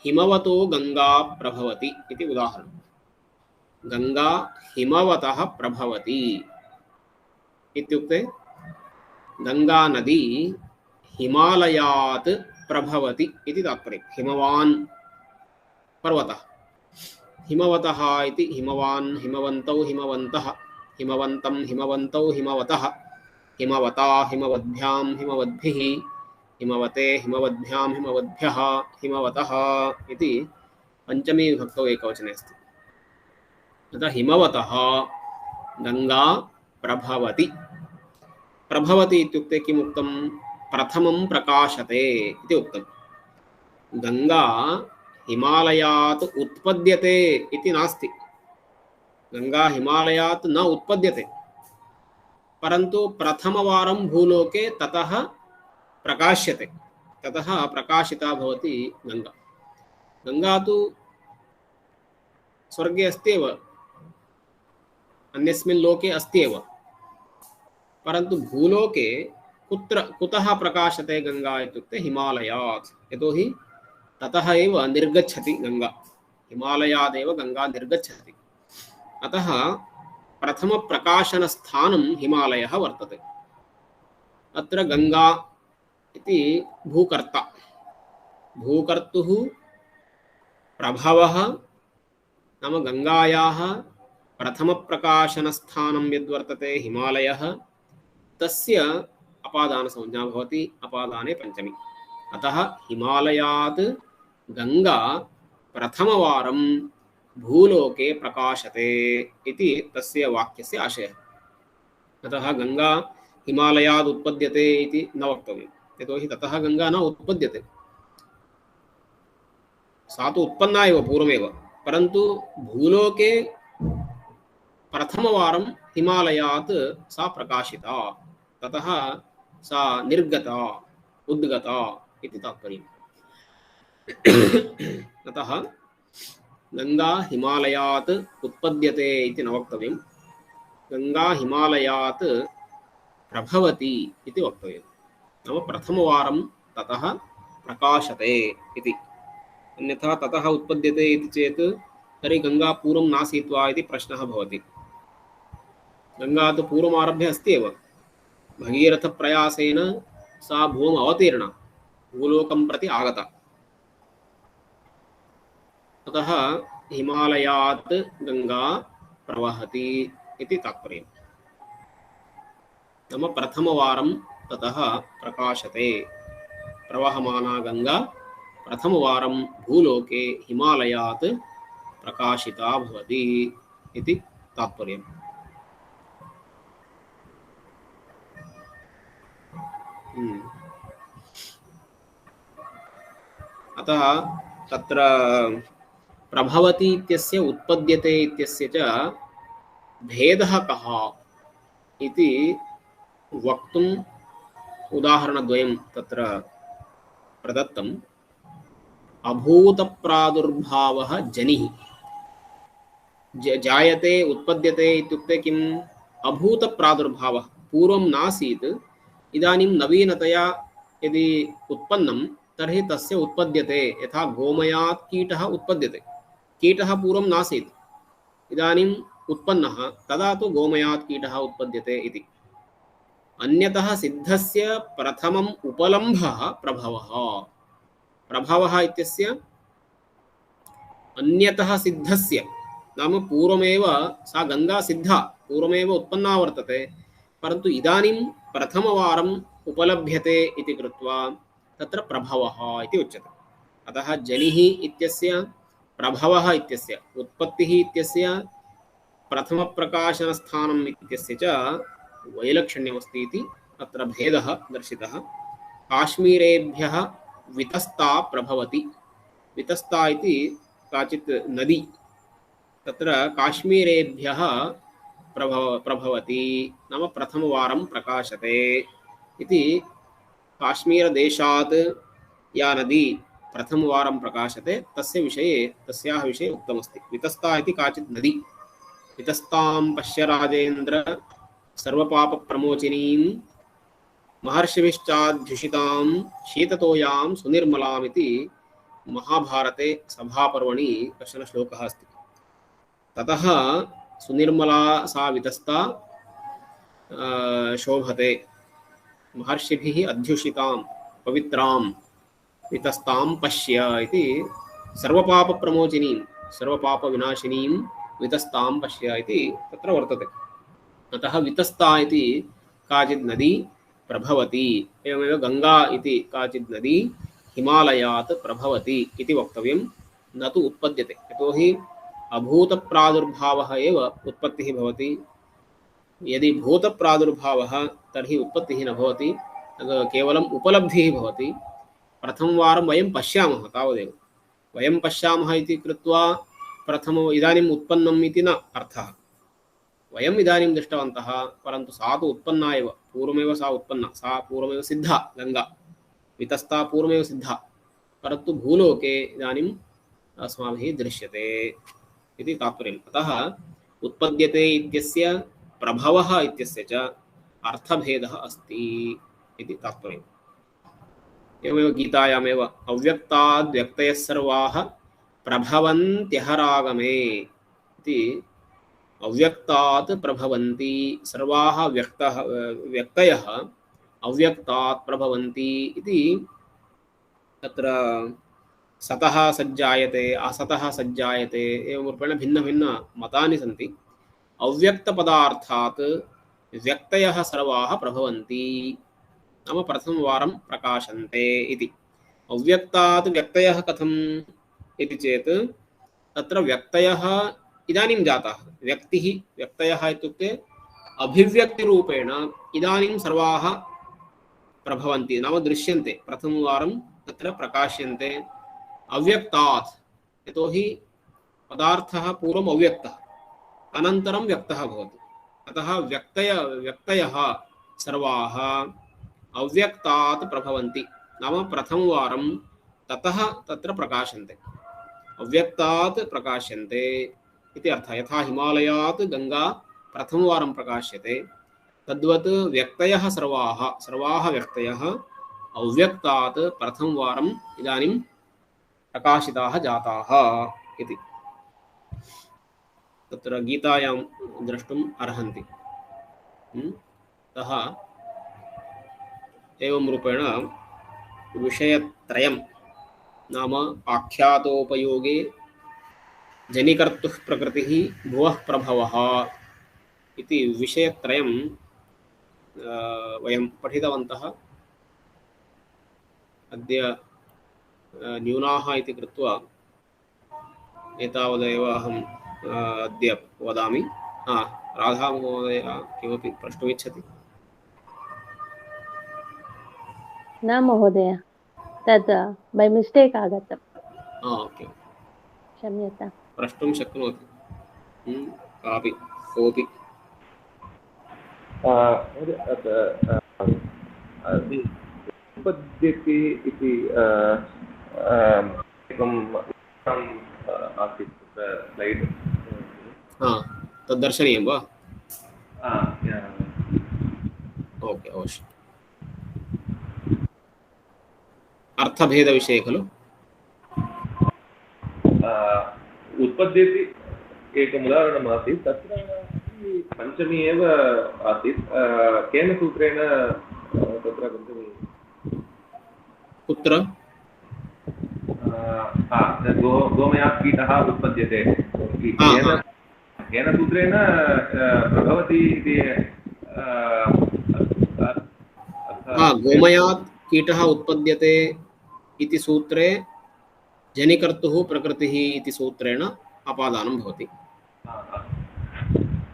हिमवतो गंगा प्रभवति इति उदाहरणं। गंगा हिमवतः प्रभवति इत्युक्ते गंगा नदी हिमालयात् प्रभवति इति तात्पर्यं। हिमवान् पर्वतः, हिमवतः इति हिमवान्, हिमवन्तौ हिमवन्तः, हिमवन्तं हिमवन्तौ हिमवतः, हिमवता हिमवद्भ्यां हिमवद्भिः, हिमवते हिमवद्भ्यां हिमवद्भ्यः, हिमवतः इति पंचमी विभक्तौ एकवचने अस्ति। अतः हिमवतः गंगा प्रभवति। प्रभवति इत्युक्ते किम् उक्तं? प्रथमं प्रकाशते इति उक्तं। गंगा हिमालयात् उत्पद्यते इति नास्ति। गंगा हिमालयात् न उत्पद्यते, परन्तु प्रथमवारं भूलोके ततः प्रकाश्यते, ततः प्रकाशिता भवति गंगा। गंगा तु स्वर्गे अस्ति एव, अन्यस्मिन् लोके अस्ति एव, परन्तु भूलोके कुतः प्रकाशते गंगा इत्युक्ते हिमालयात्। यतोहि ततः एव निर्गच्छति गंगा, हिमालयादेव गंगा निर्गच्छति। अतः प्रथमप्रकाशनस्थानं हिमालयः वर्तते। अत्र गंगा इति भूकर्ता, भूकर्तुः प्रभवः नाम गंगायाः प्रथमप्रकाशनस्थानं यद्वर्तते हिमालयः, तस्य अपादानसंज्ञा भवति, अपादाने पञ्चमी। अतः हिमालयात् गंगा प्रथमवारं भूलोके प्रकाशते इति तस्य वाक्यस्य आशयः। अतः गंगा हिमालयात् उत्पद्यते इति न वक्तव्यं, यतोहि ततः गंगा न उत्पद्यते। सा तु उत्पन्ना एव पूर्वमेव, परन्तु भूलोके प्रथमवारं हिमालयात् सा प्रकाशिता, ततः सा निर्गता, उद्गता इति तात्पर्यम्। अतः गंगा हिमालयात् उत्पद्यते इति न वक्तव्यं, गंगा हिमालयात् प्रभवति इति वक्तव्यं। नाम प्रथमवारं ततः प्रकाशते इति। अन्यथा ततः उत्पद्यते इति चेत् तर्हि गंगा पूर्वं नासीत् वा इति प्रश्नः भवति। गंगा तु पूर्वमारभ्य अस्ति एव। भगीरथप्रयासेन सा भूमौ अवतीर्णा, भूलोकं प्रति आगता। अतः हिमालयात् गंगा प्रवहति इति तात्पर्यम्। नाम प्रथमवारं ततः प्रकाशते, प्रवहमाना गंगा प्रथमवारं भूलोके हिमालयात् प्रकाशिता भवति इति तात्पर्यम्। अतः तत्र प्रभवति इत्यस्य उत्पद्यते इत्यस्य च भेदः कः इति वक्तुम् उदाहरणद्वयं तत्र प्रदत्तम्। अभूतप्रादुर्भावः जनिः। जायते उत्पद्यते इत्युक्ते किम्? अभूतप्रादुर्भावः, पूर्वं नासीत्, इदानीं नवीनतया यदि उत्पन्नं तर्हि तस्य उत्पद्यते। यथा गोमयात् कीटः उत्पद्यते, कीटः पूर्वं नासीत्, इदानीम् उत्पन्नः, तदा तु गोमयात् कीटः उत्पद्यते इति। अन्यतः सिद्धस्य प्रथमम् उपलम्भः प्रभवः। प्रभवः इत्यस्य अन्यतः सिद्धस्य, नाम पूर्वमेव सा गंगा सिद्धा, पूर्वमेव उत्पन्ना वर्तते, परन्तु इदानीं प्रथमवारम् उपलभ्यते इति कृत्वा तत्र प्रभवः इति उच्यते। अतः जनिः इत्यस्य प्रभवः इत्यस्य उत्पत्तिः इत्यस्य प्रथमप्रकाशनस्थानम् इत्यस्य च वैलक्षण्यमस्ति इति अत्र भेदः दर्शितः। काश्मीरेभ्यः वितस्ता प्रभवति। वितस्ता इति काचित् नदी तत्र काश्मीरेभ्यः प्रभवति, नाम प्रथमवारं प्रकाशते इति। काश्मीरदेशात् या नदी प्रथमवारं प्रकाशते तस्य विषये, तस्याः विषये उक्तमस्ति। वितस्ता इति काचित् नदी। वितस्तां पश्य राजेन्द्र सर्वपापप्रमोचिनीं महर्षिभिश्चाध्युषितां शीततोयां सुनिर्मलामिति महाभारते सभापर्वणि कश्चन श्लोकः अस्ति। ततः सुनिर्मला सा वितस्ता शोभते। महर्षिभिः अध्युषितां पवित्रां वितस्तां पश्य इति सर्वपापप्रमोचिनीं, सर्वपापविनाशिनीं वितस्तां पश्य इति तत्र वर्तते। अतः वितस्ता इति काचित् नदी प्रभवति। एवमेव गंगा इति काचित् नदी हिमालयात् प्रभवति इति वक्तव्यं, न तु उत्पद्यते। यतोहि अभूतप्रादुर्भावः एव उत्पत्तिः भवति। यदि भूतप्रादुर्भावः तर्हि उत्पत्तिः न भवति, केवलम् उपलब्धिः भवति। प्रथमवारं वयं पश्यामः तावदेव। वयं पश्यामः इति कृत्वा प्रथमम् इदानीम् उत्पन्नम् इति न अर्थः। वयम् इदानीं दृष्टवन्तः, परन्तु सा तु उत्पन्ना एव, पूर्वमेव सा उत्पन्ना, सा पूर्वमेव सिद्धा। गंगा वितस्ता पूर्वमेव सिद्धा, परन्तु भूलोके इदानीम् अस्माभिः दृश्यते इति तात्पर्यम्। अतः उत्पद्यते इत्यस्य प्रभवः इत्यस्य च अर्थभेदः अस्ति इति तात्पर्यम्। एवमेव गीतायामेव अव्यक्ताद् व्यक्तयः सर्वाः प्रभवन्त्यहरागमे इति। अव्यक्तात् प्रभवन्ति सर्वाः व्यक्तयः अव्यक्तात् प्रभवन्ति इति। तत्र सतः सज्जायते, असतः सज्जायते, एवं रूपेण भिन्न मतानि सन्ति। अव्यक्तपदार्थात् व्यक्तयः सर्वाः प्रभवन्ति, नाम प्रथमवारं प्रकाशन्ते इति। अव्यक्तात् व्यक्तयः कथम् इति चेत् तत्र व्यक्तयः इदानीं जाताः। व्यक्तिः, व्यक्तयः इत्युक्ते अभिव्यक्तिरूपेण इदानीं सर्वाः प्रभवन्ति, नाम दृश्यन्ते, प्रथमवारं तत्र प्रकाश्यन्ते। अव्यक्तात् यतोहि पदार्थः पूर्वम् अव्यक्तः, अनन्तरं व्यक्तः भवति। अतः व्यक्तयः सर्वाः अव्यक्तात् प्रभवन्ति, नाम प्रथमवारं ततः तत्र प्रकाशन्ते, अव्यक्तात् प्रकाश्यन्ते इति अर्थः। यथा हिमालयात् गंगा प्रथमवारं प्रकाश्यते, तद्वत् व्यक्तयः सर्वाः व्यक्तयः अव्यक्तात् प्रथमवारम् इदानीं प्रकाशिताः जाताः इति तत्र गीतायां द्रष्टुम् अर्हन्ति। अतः एवं रूपेण विषयत्रयं नाम आख्यातोपयोगे जनिकर्तुः प्रकृतिः भुवः प्रभवः इति विषयत्रयं वयं पठितवन्तः। अद्य न्यूनाः इति कृत्वा एतावदेव अहम् अद्य वदामि। राधा महोदय किमपि प्रष्टुमिच्छति? न महोदय, तद् बै मिस्टेक् आगतम्। ओके, क्षम्यतां। प्रष्टुं शक्नोति कोऽपि? उपद्यते इति एकम् आसीत् स्लैड्। तद् दर्शनीयं वा? ओके, अवश्यम्। अर्थभेदविषये खलु? उत्पद्यते एकम् उदाहरणम् आसीत्, तत्र पञ्चमी एव आसीत्। केन सूत्रेण तत्र पञ्चमी? कुत्र? गोमयात् कीटः उत्पद्यते, केन सूत्रेण प्रभवति इति। गोमयात् कीटः उत्पद्यते इति सूत्रे जनिकर्तुः प्रकृतिः इति सूत्रेण अपादानं भवति।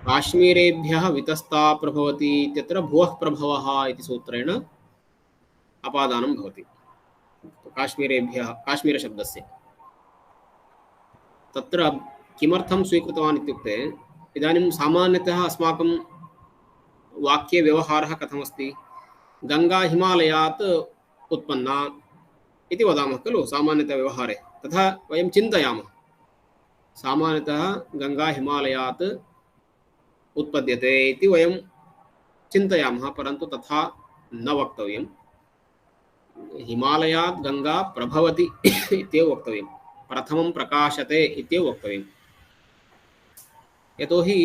काश्मीरेभ्यः वितस्ता प्रभवति इत्यत्र भुवः प्रभवः इति सूत्रेण अपादानं भवति। काश्मीरेभ्यः, काश्मीरशब्दस्य तत्र किमर्थं स्वीकृतवान् इत्युक्ते, इदानीं सामान्यतः अस्माकं वाक्ये व्यवहारः कथमस्ति? गंगा हिमालयात् उत्पन्ना इति वदामः खलु सामान्यतः व्यवहारे। तथा वयं चिन्तयामः, सामान्यतः गंगा हिमालयात् उत्पद्यते इति वयं चिन्तयामः, परन्तु तथा न वक्तव्यं। हिमालयात् गंगा प्रभवति इत्येव वक्तव्यं, प्रथमं प्रकाशते इत्येव वक्तव्यं। यतोहि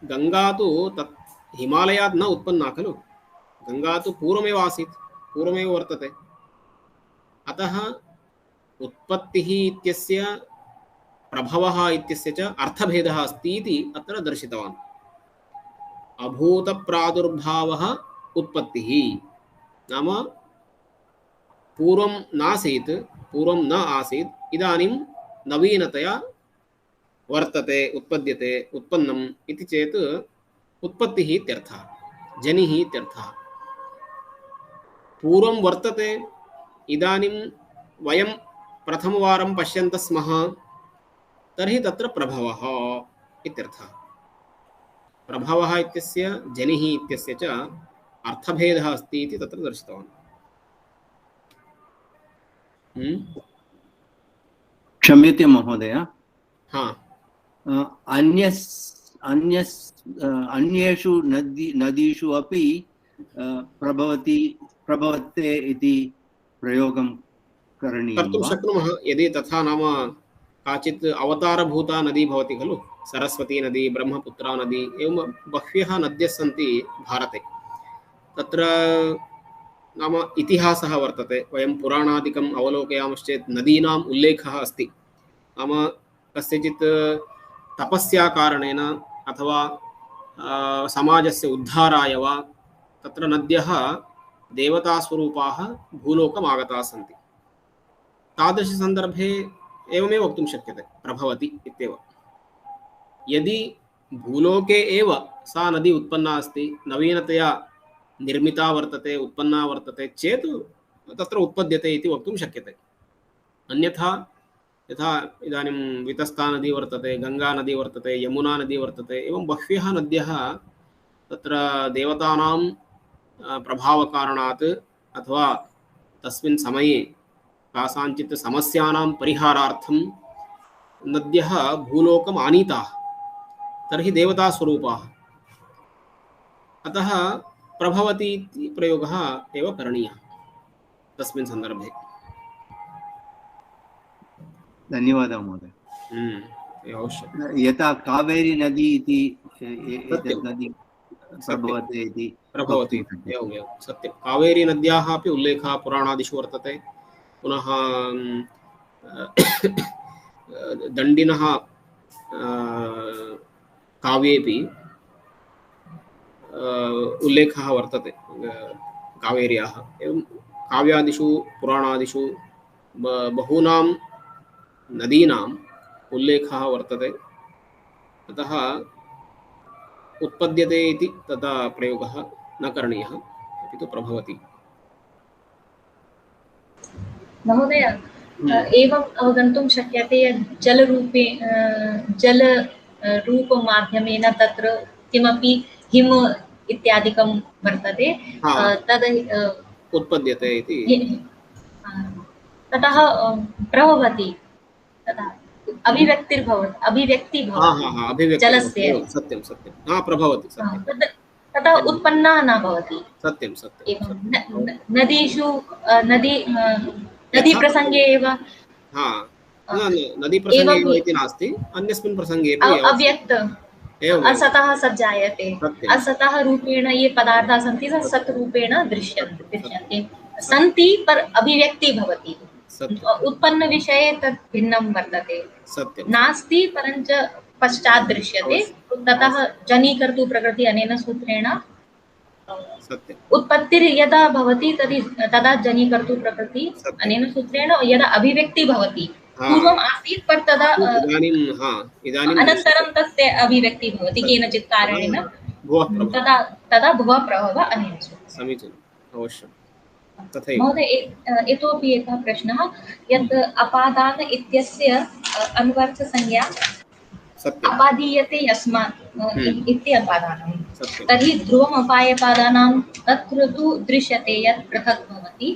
गंगा तु तत् हिमालयात् न उत्पन्ना खलु, गंगा तु पूर्वमेव आसीत्, पूर्वमेव वर्तते। अतः उत्पत्तिः इत्यस्य प्रभवः इत्यस्य च अर्थभेदः अस्ति इति अत्र दर्शितवान्। अभूतप्रादुर्भावः उत्पत्तिः नाम पूर्वं नासीत्, पूर्वं न आसीत्, इदानीं नवीनतया वर्तते, उत्पद्यते, उत्पन्नम् इति चेत् उत्पत्तिः इत्यर्थः, जनिः इत्यर्थः। पूर्वं वर्तते, इदानीं वयं प्रथमवारं पश्यन्तः स्मः, तर्हि तत्र प्रभवः इत्यर्थः। प्रभवः इत्यस्य जनिः इत्यस्य च अर्थभेदः अस्ति इति तत्र दर्शितवान्। क्षम्यते महोदय। अन्येषु नदीषु अपि प्रभवते इति प्रयोगं करणीयं कर्तुं वा? शक्नुमः यदि तथा, नाम काचित् अवतारभूता नदी भवति खलु, सरस्वती नदी, ब्रह्मपुत्रा नदी, एवं बह्व्यः नद्यः सन्ति भारते। तत्र नाम इतिहासः वर्तते। वयं पुराणादिकम् अवलोकयामश्चेत् नदीनाम् उल्लेखः अस्ति। नाम कस्यचित् तपस्या कारणेन अथवा समाजस्य उद्धाराय वा तत्र नद्यः देवतास्वरूपाः भूलोकम् आगताः सन्ति। तादृशसन्दर्भे एवमेव वक्तुं शक्यते, प्रभवति इत्येव। यदि भूलोके एव सा नदी उत्पन्ना अस्ति, नवीनतया निर्मिता वर्तते, उत्पन्ना वर्तते चेत् तत्र उत्पद्यते इति वक्तुं शक्यते। अन्यथा यथा इदानीं वितस्ता नदी वर्तते, गंगा नदी वर्तते, यमुना नदी वर्तते, एवं बह्व्यः नद्यः तत्र देवतानां प्रभावकारणात् अथवा तस्मिन् समये कासाञ्चित् समस्यानां परिहारार्थं नद्यः भूलोकम् आनीताः, तर्हि देवतास्वरूपाः, अतः प्रभवति इति प्रयोगः एव करणीयः तस्मिन् सन्दर्भे। धन्यवादः महोदय। अवश्यं। यथा कावेरी नदी इति सत्यं। नदी प्रभवति इति प्रभवति, एवमेव सत्यं। कावेरी नद्याः अपि उल्लेखः पुराणादिषु वर्तते। पुनः दण्डिनः काव्येपि उल्लेखः वर्तते कावेर्याः। एवं काव्यादिषु पुराणादिषु बहूनां नदीनाम् उल्लेखः वर्तते, अतः उत्पद्यते इति तथा प्रयोगः न करणीयः, अपि तु प्रभवति। महोदय, एवम् अवगन्तुं शक्यते यत् जलरूपमाध्यमेन तत्र किमपि हिम इत्यादिकं वर्तते, तद् उत्पद्यते इति, ततः प्रभवति, तथा अभिव्यक्ति भवति जलस्य। सत्यं सत्यं, प्रभवति, सत्यं। तथा उत्पन्ना न भवति। सत्यं सत्यं। नदीषु नदी प्रसंगे एव, नदी प्रसंगे एव इति नास्ति, अन्यस्मिन् प्रसंगे अपि अव्यक्त असतः सज्जायते। असतः रूपेण ये पदार्थाः सन्ति सत् रूपेण दृश्यन्ते सन्ति, पर अभिव्यक्ति भवति। उत्पन्न विषये तत् भिन्नं वर्तते। सत्यं। नास्ति परञ्च पश्चात् दृश्यते, ततः जनीकर्तु प्रकृति अनेन सूत्रेण उत्पत्तिर यदा भवति तदा जनीकर्तु प्रकृति अनेन सूत्रेण यदा अभिव्यक्ति भवति। पूर्वम् आसीत्, पर तदा अनन्तरं तस्य अभिव्यक्ति भवति केनचित् कारणेन, तदा भुवः प्रभवः अनेन सूत्रेण। समीचीनम्, अवश्यं तथैव। महोदय, इतोपि एकः प्रश्नः, यत् अपादान इत्यस्य अन्वर्थसंज्ञा अपादीयते यस्मात् इति अपादानं, तर्हि ध्रुवम् अपायपादानां तत्र तु दृश्यते यत् पृथक् भवति।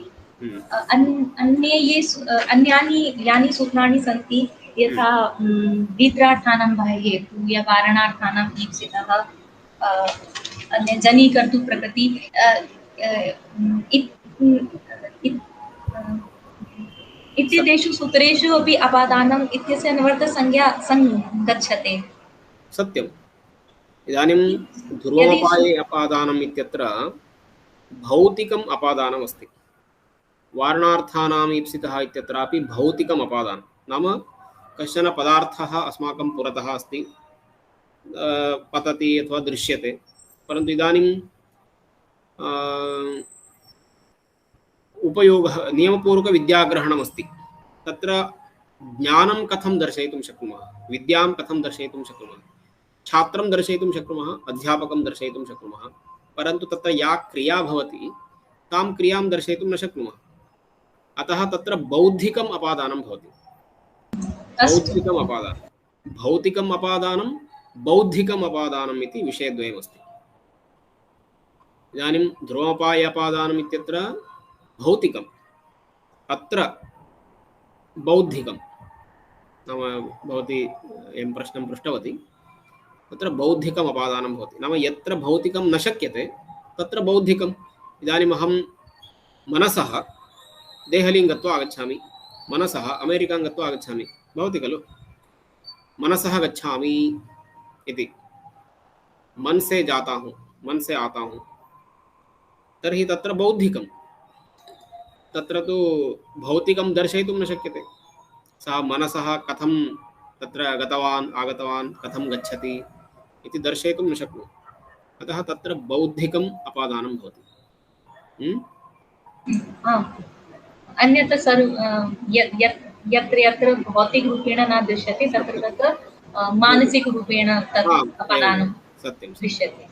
अन्यानि यानि सूत्राणि सन्ति, यथा विद्रार्थानां बाह्यहेतु या कारणार्थानां ईप्सितः, अन्य जनीकर्तु प्रकृति इत्येतेषु सूत्रेषु अपि अपादानम् इत्यस्य अन्वर्थसंज्ञा सङ्गच्छते। सत्यम्। इदानीं ध्रुवोपाये अपादानम् इत्यत्र भौतिकम् अपादानम् अस्ति। वारणार्थानाम् ईप्सितः इत्यत्रापि भौतिकम् अपादानं, नाम कश्चन पदार्थः अस्माकं पुरतः अस्ति, पतति अथवा दृश्यते, परन्तु इदानीं उपयोगः नियमपूर्वकविद्याग्रहणमस्ति। तत्र ज्ञानं कथं दर्शयितुं शक्नुमः, विद्यां कथं दर्शयितुं शक्नुमः, छात्रं दर्शयितुं शक्नुमः, अध्यापकं दर्शयितुं शक्नुमः, परन्तु तत्र या क्रिया भवति तां क्रियां दर्शयितुं न शक्नुमः। अतः तत्र बौद्धिकम् अपादानं भवति। बौद्धिकम् अपादानं, भौतिकम् अपादानं, बौद्धिकम् अपादानम् इति विषयद्वयमस्ति। इदानीं ध्रुवोपाय अपादानम् इत्यत्र भौतिकम्, अत्र बौद्धिकं, नाम भवती एवं प्रश्नं पृष्टवती, तत्र बौद्धिकम् अपादानं भवति। नाम यत्र भौतिकं न शक्यते तत्र बौद्धिकम्। इदानीम् अहं मनसः देहलीं गत्वा आगच्छामि, मनसः अमेरिकां गत्वा आगच्छामि, भवति खलु? मनसः गच्छामि इति, मन से जाता हूँ, मन से आता हूँ, तर्हि तत्र बौद्धिकं। तत्र तु भौतिकं दर्शयितुं न शक्यते। सः मनसः कथं तत्र गतवान् आगतवान्, कथं गच्छति इति दर्शयितुं न शक्नोति। अतः तत्र बौद्धिकम् अपादानं भवति। अन्यथा यत्र यत्र भौतिकरूपेण न दृश्यते तत्र तत्र मानसिकरूपेण तत् अपादानं दृश्यते।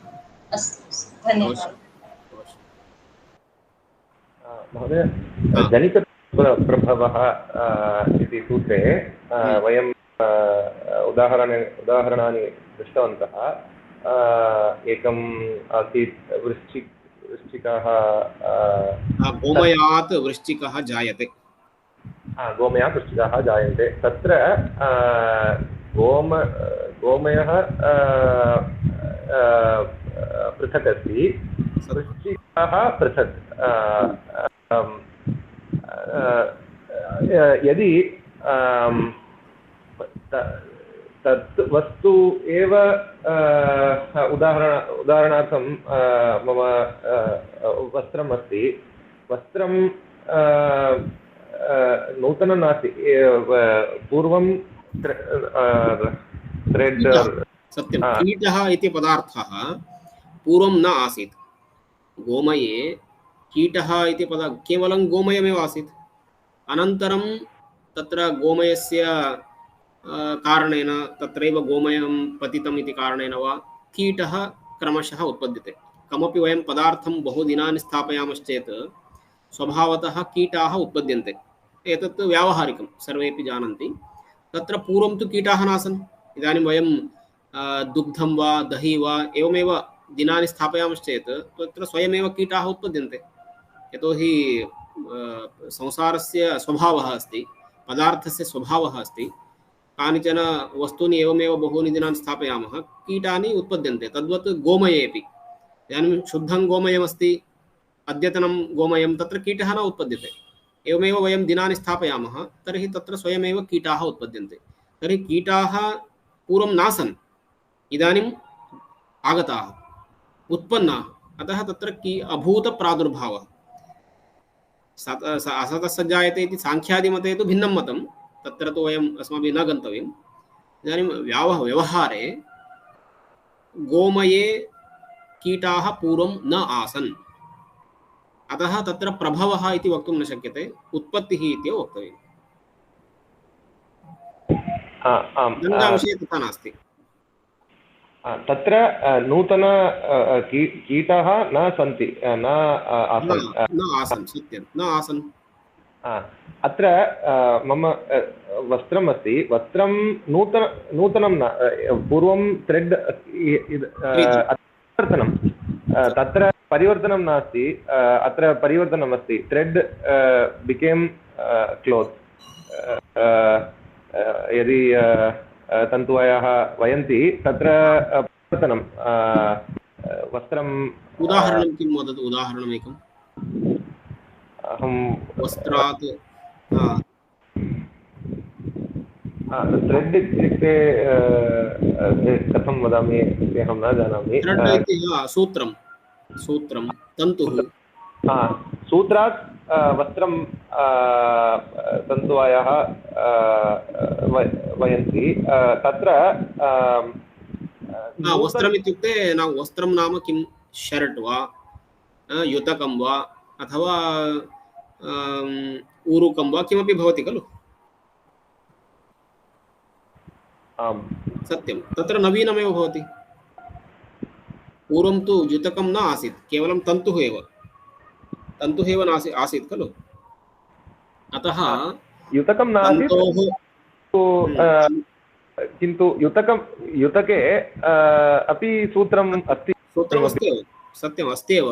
अस्तु, धन्यवादः। महोदय, जनितप्रभवः इति सूत्रे वयं उदाहरणानि दृष्टवन्तः। एकम् आसीत् वृश्चिकः, भूमयात् वृश्चिकः जायते। गोमयाः वृश्चिकाः जायन्ते। तत्र गोमयः पृथक् अस्ति, वृश्चिकाः पृथक्। यदि तत् वस्तु एव उदाहरणार्थं मम वस्त्रम् अस्ति, वस्त्रं नूतनं नास्ति, पूर्वं थ्रेड्। सत्यं, कीटः इति पदार्थः पूर्वं न आसीत्। गोमये कीटः इति केवलं गोमयमेव आसीत्। अनन्तरं तत्र गोमयस्य कारणेन, तत्रैव गोमयं पतितम् इति कारणेन वा कीटः क्रमशः उत्पद्यते। कमपि वयं पदार्थं बहु दिनानि स्थापयामश्चेत् स्वभावतः कीटाः उत्पद्यन्ते। एतत् व्यावहारिकं, सर्वेपि जानन्ति। तत्र पूर्वं तु कीटाः नासन्। इदानीं वयं दुग्धं वा दहि वा एवमेव दिनानि स्थापयामश्चेत् तत्र स्वयमेव कीटाः उत्पद्यन्ते। यतोहि संसारस्य स्वभावः अस्ति, पदार्थस्य स्वभावः अस्ति। कानिचन वस्तूनि एवमेव बहूनि दिनानि स्थापयामः, कीटानि उत्पद्यन्ते। तद्वत् गोमयेपि इदानीं शुद्धं गोमयमस्ति, अद्यतनं गोमयं, तत्र कीटः न उत्पद्यते। एवमेव वयं दिनानि स्थापयामः, तर्हि तत्र स्वयमेव कीटाः उत्पद्यन्ते। तर्हि कीटाः पूर्वं नासन्, इदानीम् आगताः, उत्पन्नाः। अतः तत्र अभूतप्रादुर्भावः। असतः सज्जायते इति साङ्ख्यादिमते तु भिन्नं मतं, तत्र तु अस्माभिः न गन्तव्यम्। इदानीं व्यवहारे गोमये कीटाः पूर्वं न आसन्, अतः तत्र प्रभवः इति वक्तुं न शक्यते, उत्पत्तिः इत्येव वक्तव्यम्। गङ्गाविषये तथा नास्ति। तत्र नूतन कीटाः न सन्ति, न आसन्। सत्यं, न आसन्। अत्र मम वस्त्रम् अस्ति, वस्त्रं नूतनं न, पूर्वं थ्रेड् परिवर्तनं, तत्र परिवर्तनं नास्ति, अत्र परिवर्तनम् अस्ति। Thread became cloth. यदि तन्तुवयः वयन्ति, तत्र परिवर्तनं वस्त्रम्। उदाहरणं किं वदतु, उदाहरणमेकम्। अहं वस्त्रात् थ्रेड् इत्युक्ते कथं वदामि इति अहं न जानामि। सूत्रं, तन्तुः। सूत्रात् वस्त्रं तन्तुवायः वयन्ति। तत्र वस्त्रम् इत्युक्ते वस्त्रं नाम किं, शर्ट् वा युतकं वा अथवा ऊरुकं वा किमपि भवति खलु। सत्यं, तत्र नवीनमेव भवति। पूर्वं तु युतकं न आसीत्, केवलं तन्तुः एव आसीत् खलु। अतः युतकं न आसीत्, किन्तु युतके अपि सूत्रम् अस्ति। सूत्रमस्ति, सत्यम्, अस्त्येव।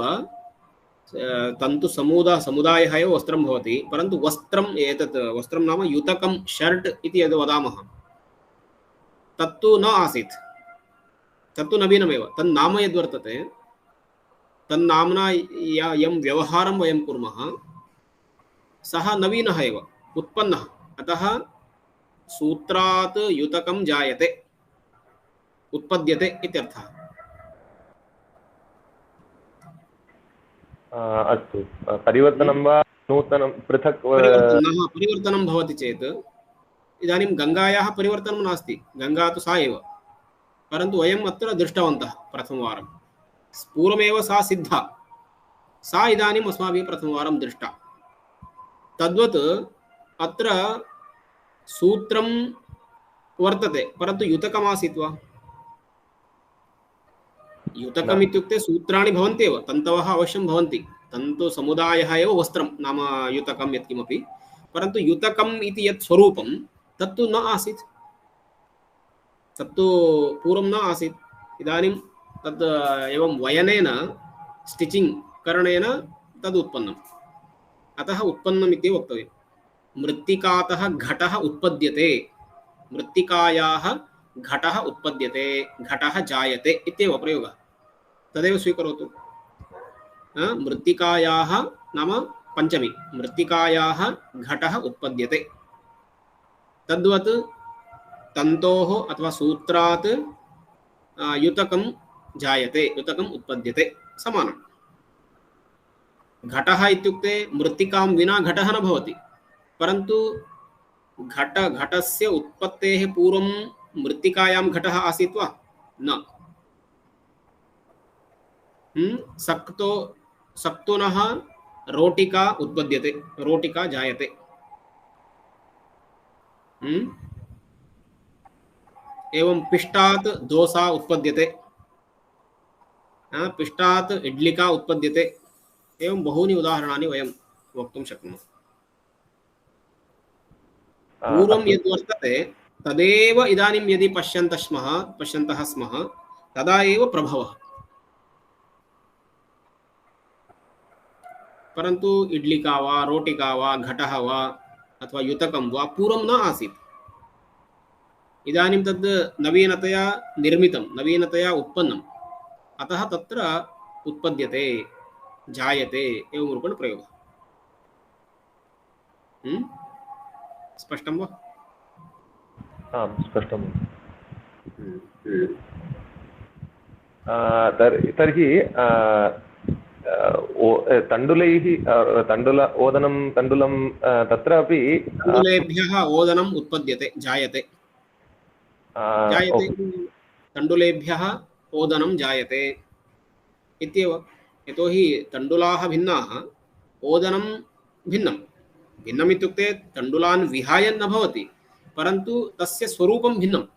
तन्तुसमुदायः एव वस्त्रं भवति, परन्तु वस्त्रम्, एतत् वस्त्रं नाम युतकं, शर्ट् इति यद् वदामः, तत्तु न आसीत्, तत्तु नवीनमेव। तन्नाम यद्वर्तते, तन्नाम्ना यं व्यवहारं वयं कुर्मः, सः नवीनः एव, उत्पन्नः। अतः सूत्रात् युतकं जायते, उत्पद्यते इत्यर्थः। अस्तु, परिवर्तनं वा नूतनं पृथक् परिवर्तनं भवति चेत्, इदानीं गङ्गायाः परिवर्तनं नास्ति, गङ्गा तु सा एव, परन्तु वयम् अत्र दृष्टवन्तः प्रथमवारं। पूर्वमेव सा सिद्धा, सा इदानीम् अस्माभिः प्रथमवारं दृष्टा। तद्वत् अत्र सूत्रं वर्तते, परन्तु युतकमासीत् वा? युतकम् इत्युक्ते सूत्राणि भवन्ति एव, तन्तवः अवश्यं भवन्ति, तन्तुसमुदायः एव वस्त्रं नाम युतकं यत्किमपि, परन्तु युतकम् इति यत् स्वरूपं तत्तु न आसीत्, तत्तु पूर्वं न आसीत्। इदानीं तद् एवं वयनेन, स्टिचिङ्ग् करणेन तद् उत्पन्नम्, अतः उत्पन्नम् इति वक्तव्यं। मृत्तिकातः घटः उत्पद्यते, मृत्तिकायाः घटः उत्पद्यते, घटः जायते इत्येव प्रयोगः। तदेव स्वीकरोतु। मृत्तिकायाः नाम पंचमी, मृत्तिकायाः घटः उत्पद्यते। तद्वत् तन्तोः अथवा सूत्रात् युतकं जायते, युतकम् उत्पद्यते, समानम्। घटः इत्युक्ते मृत्तिकां विना घटः न भवति, परन्तु घटस्य उत्पत्तेः पूर्वं मृत्तिकायां घटः आसीत् वा? न। सक्तुनः रोटिका उत्पद्यते, रोटिका जायते। एवं पिष्टात् दोसा उत्पद्यते, पिष्टात् इड्लिका उत्पद्यते। एवं बहूनि उदाहरणानि वयं वक्तुं शक्नुमः। पूर्वं यद् वर्तते तदेव इदानीं यदि पश्यन्तः स्मः तदा एव प्रभवः। परन्तु इड्लिका वा रोटिका वा घटः वा अथवा युतकं वा पूर्वं न आसीत्। इदानीं तद् नवीनतया निर्मितं, नवीनतया उत्पन्नम्, अतः तत्र उत्पद्यते, जायते, एवं रूपेण प्रयोगः। स्पष्टं वा? आम्, स्पष्टं। तर्हि तण्डुलैः तण्डुल ओदनं तण्डुलं तत्रापि तण्डुलेभ्यः ओदनम् उत्पद्यते, जायते। तण्डुलेभ्यः ओदनं जायते इत्येव। यतोहि तण्डुलाः भिन्नाः, ओदनं भिन्नं। भिन्नम् इत्युक्ते तण्डुलान् विहाय न भवति, परन्तु तस्य स्वरूपं भिन्नम्।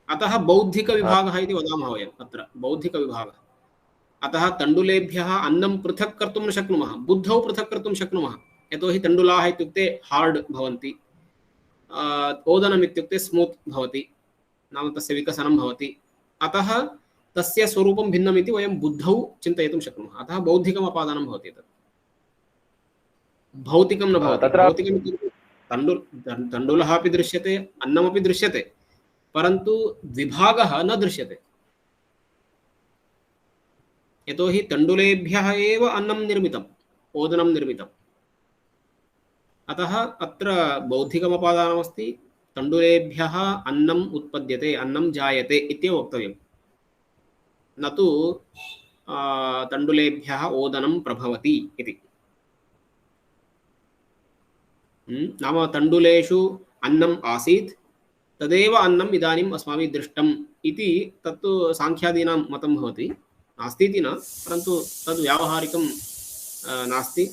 अतः बौद्धिकविभागः इति वदामः वयम् अत्र, बौद्धिकविभागः। अतः तण्डुलेभ्यः अन्नं पृथक् कर्तुं न शक्नुमः, बुद्धौ पृथक् कर्तुं शक्नुमः। यतोहि तण्डुलाः इत्युक्ते हार्ड् भवन्ति, ओदनम् इत्युक्ते स्मूत् भवति, नाम तस्य विकसनं भवति। अतः तस्य स्वरूपं भिन्नम् इति वयं बुद्धौ चिन्तयितुं शक्नुमः। अतः बौद्धिकम् अपादानं भवति तत्, भौतिकं न भवति। भौतिकम् इत्युक्ते तण्डुलः अपि दृश्यते, अन्नमपि दृश्यते, परन्तु विभागः न दृश्यते। यतोहि तण्डुलेभ्यः एव अन्नं निर्मितम्, ओदनं निर्मितम्। अतः अत्र बौद्धिकमपादानमस्ति। तण्डुलेभ्यः अन्नम् उत्पद्यते, अन्नं जायते इत्येव वक्तव्यं, न तु तण्डुलेभ्यः ओदनं प्रभवति इति। नाम तण्डुलेषु अन्नम् आसीत्, तदेव अन्नम् इदानीम् अस्माभिः दृष्टम् इति तत्तु साङ्ख्यादीनां मतं भवति। नास्ति इति न, परन्तु तद् व्यावहारिकं नास्ति,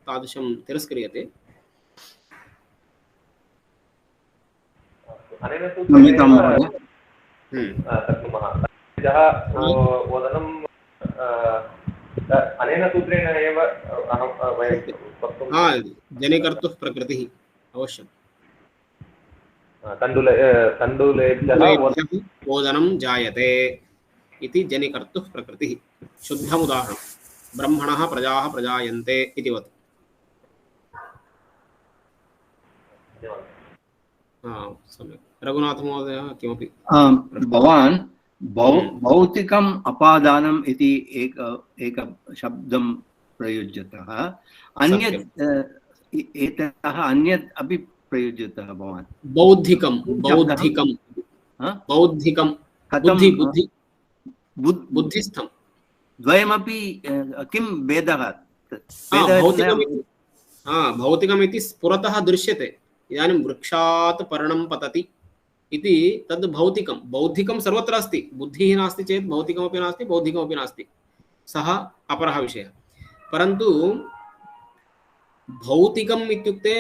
तादृशं तिरस्क्रियते। अनेन सूत्रेण ओदनं अनेन सूत्रेण एव जनिकर्तुः प्रकृतिः अवश्यम्। तण्डुलेभ्यः ओदनं जायते इति जनिकर्तुः प्रकृतिः। शुद्धम् उदाहरणं, ब्रह्मणः प्रजाः प्रजायन्ते इतिवत्। सम्यक्। रघुनाथ महोदय किमपि? भवान् भौतिकम् अपादानम् इति एक शब्दं प्रयुज्यतः, अन्यत् एतः अन्यत् अपि प्रयुज्यतः भवान्। बौद्धिकं, बौद्धिकं, बौद्धिकं, बुद्धि, बुद्धि, बुद्धिस्थं, द्वयमपि किं भेदः? भौतिकमिति स्फुरतः दृश्यते। इदानीं वृक्षात् पर्णं पतति इति तद् भौतिकं। बौद्धिकं सर्वत्र अस्ति, बुद्धिः नास्ति चेत् भौतिकमपि नास्ति, बौद्धिकमपि नास्ति, सः अपरः विषयः। परन्तु भौतिकम् इत्युक्ते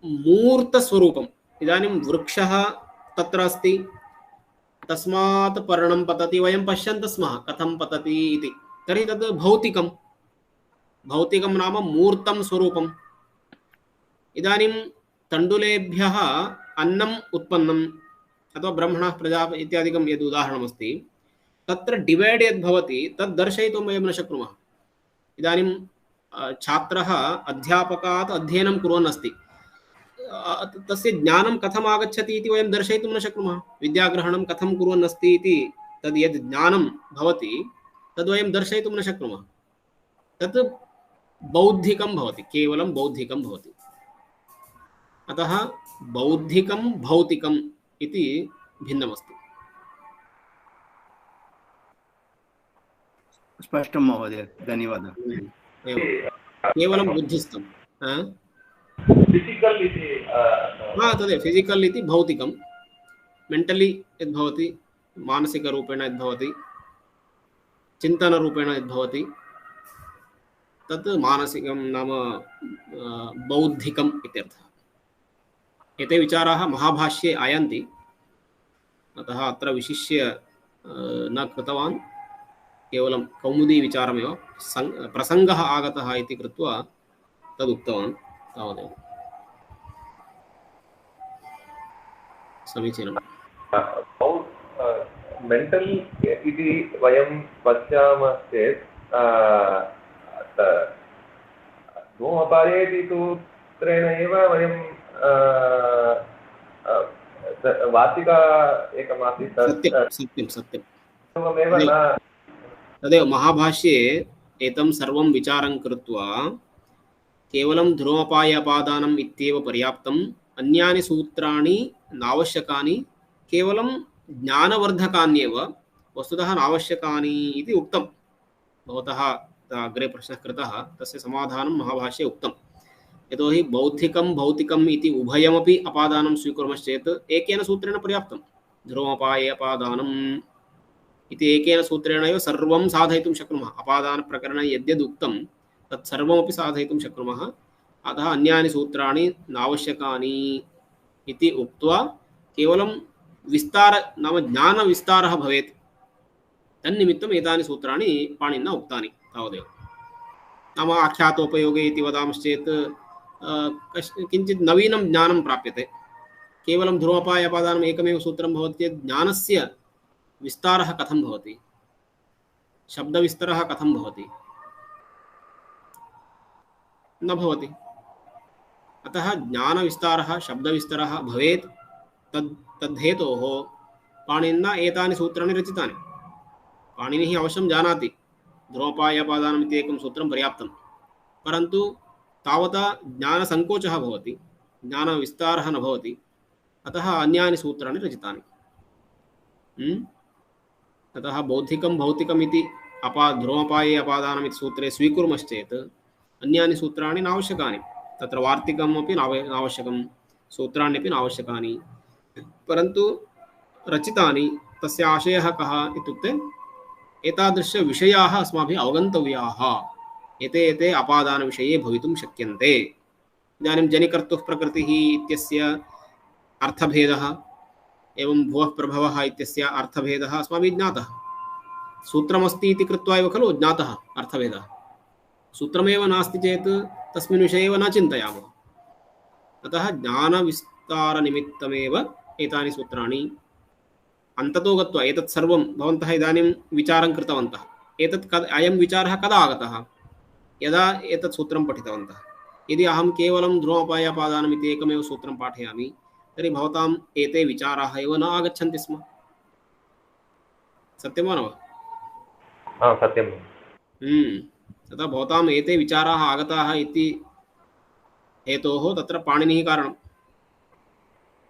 मूर्तस्वरूपम्। इदानीं वृक्षः तत्र अस्ति, तस्मात् पर्णं पतति, वयं पश्यन्तः स्मः कथं पतति इति। तर्हि तद् भौतिकं। भौतिकं नाम मूर्तं स्वरूपम्। इदानीं तण्डुलेभ्यः अन्नम् उत्पन्नम् अथवा ब्रह्मणः प्रजा इत्यादिकं यद् उदाहरणमस्ति, तत्र डिवैड् यद् भवति तद् दर्शयितुं वयं न शक्नुमः। इदानीं छात्रः अध्यापकात् अध्ययनं कुर्वन् अस्ति, तस्य ज्ञानं कथम् आगच्छति इति वयं दर्शयितुं न शक्नुमः। विद्याग्रहणं कथं कुर्वन् अस्ति इति तद् यद् ज्ञानं भवति तद् वयं दर्शयितुं न शक्नुमः। तत् बौद्धिकं भवति, केवलं बौद्धिकं भवति। अतः बौद्धिकं भौतिकम् इति भिन्नमस्ति। स्पष्टं महोदय, धन्यवादः। केवलं बुद्धिस्थं फिजिकल् इति तदेव फिजिकल् इति भौतिकं, मेण्टलि यद्भवति, मानसिकरूपेण यद्भवति, चिन्तनरूपेण यद्भवति तत् मानसिकं नाम बौद्धिकम् इत्यर्थः। एते विचाराः महाभाष्ये आयान्ति, अतः अत्र विशिष्य न कृतवान्, केवलं कौमुदी विचारमेव प्रसङ्गः आगतः इति कृत्वा तदुक्तवान्, तावदेव। समीचीनं। मेण्टल् इति वयं पश्यामश्चेत् धूमपाने इति सूत्रेण एव वयं वार्तिका एकमासीत्, सत्यं सत्यं एव न तदेव महाभाष्ये एतं सर्वं विचारं कृत्वा केवलं ध्रुवपायपादानम् इत्येव पर्याप्तम्, अन्यानि सूत्राणि नावश्यकानि, केवलं ज्ञानवर्धकान्येव वस्तुतः नावश्यकानि इति उक्तं। भवतः अग्रे प्रश्नः कृतः, तस्य समाधानं महाभाष्ये उक्तं। यतोहि बौद्धिकं भौतिकम् इति उभयमपि अपादानं स्वीकुर्मश्चेत् एकेन सूत्रेण पर्याप्तं। ध्रुवपायपादानम् इति एकेन सूत्रेण एव सर्वं साधयितुं शक्नुमः। अपादानप्रकरणे यद्यद् उक्तं तत् सर्वमपि साधयितुं शक्नुमः। अतः अन्यानि सूत्राणि नावश्यकानि इति उक्त्वा केवलं विस्तार नाम ज्ञानविस्तारः भवेत्, तन्निमित्तम् एतानि सूत्राणि पाणिनिना उक्तानि, तावदेव। नाम आख्यातोपयोगे इति वदामश्चेत् किञ्चित् नवीनं ज्ञानं प्राप्यते। केवलं ध्रुवपायपादानम् एकमेव सूत्रं भवति चेत् ज्ञानस्य विस्तारः कथं भवति, शब्दविस्तारः कथं भवति, न भवति। अतः ज्ञानविस्तारः शब्दविस्तारः भवेत्। तद्धेतोः पाणिनिना एतानि सूत्राणि रचितानि। पाणिनिः अवश्यं जानाति ध्रुवपायपादानम् इति एकं सूत्रं पर्याप्तं, परन्तु तावता ज्ञानसङ्कोचः भवति, ज्ञानविस्तारः न भवति। अतः अन्यानि सूत्राणि रचितानि। अतः बौद्धिकं भौतिकम् इति ध्रुवपाये अपादानम् इति सूत्रे स्वीकुर्मश्चेत् अन्यानि सूत्राणि नावश्यकानि। तत्र वार्तिकम् अपि नावश्यकं, सूत्राण्यपि नावश्यकानि, परन्तु रचितानि। तस्य आशयः कः इत्युक्ते एतादृशविषयाः अस्माभिः अवगन्तव्याः। एते अपादानविषये भवितुं शक्यन्ते। इदानीं जनिकर्तुः प्रकृतिः इत्यस्य अर्थभेदः एवं भुवः प्रभवः इत्यस्य अर्थभेदः अस्माभिः ज्ञातः। सूत्रमस्ति इति कृत्वा एव खलु ज्ञातः अर्थभेदः। सूत्रमेव नास्ति चेत् तस्मिन् विषये एव न चिन्तयामः। अतः ज्ञानविस्तारनिमित्तमेव एतानि सूत्राणि। अन्ततो गत्वा एतत् सर्वं भवन्तः इदानीं विचारं कृतवन्तः। अयं विचारः कदा आगतः? यदा एतत् सूत्रं पठितवन्तः। यदि अहं केवलं ध्रुवपायपादानम् इति एकमेव सूत्रं पाठयामि तर्हि भवताम् एते विचाराः एव न आगच्छन्ति स्म। सत्यं वा न वा? सत्यं। तथा भवताम् एते विचाराः आगताः इति हेतोः तत्र पाणिनिः कारणं।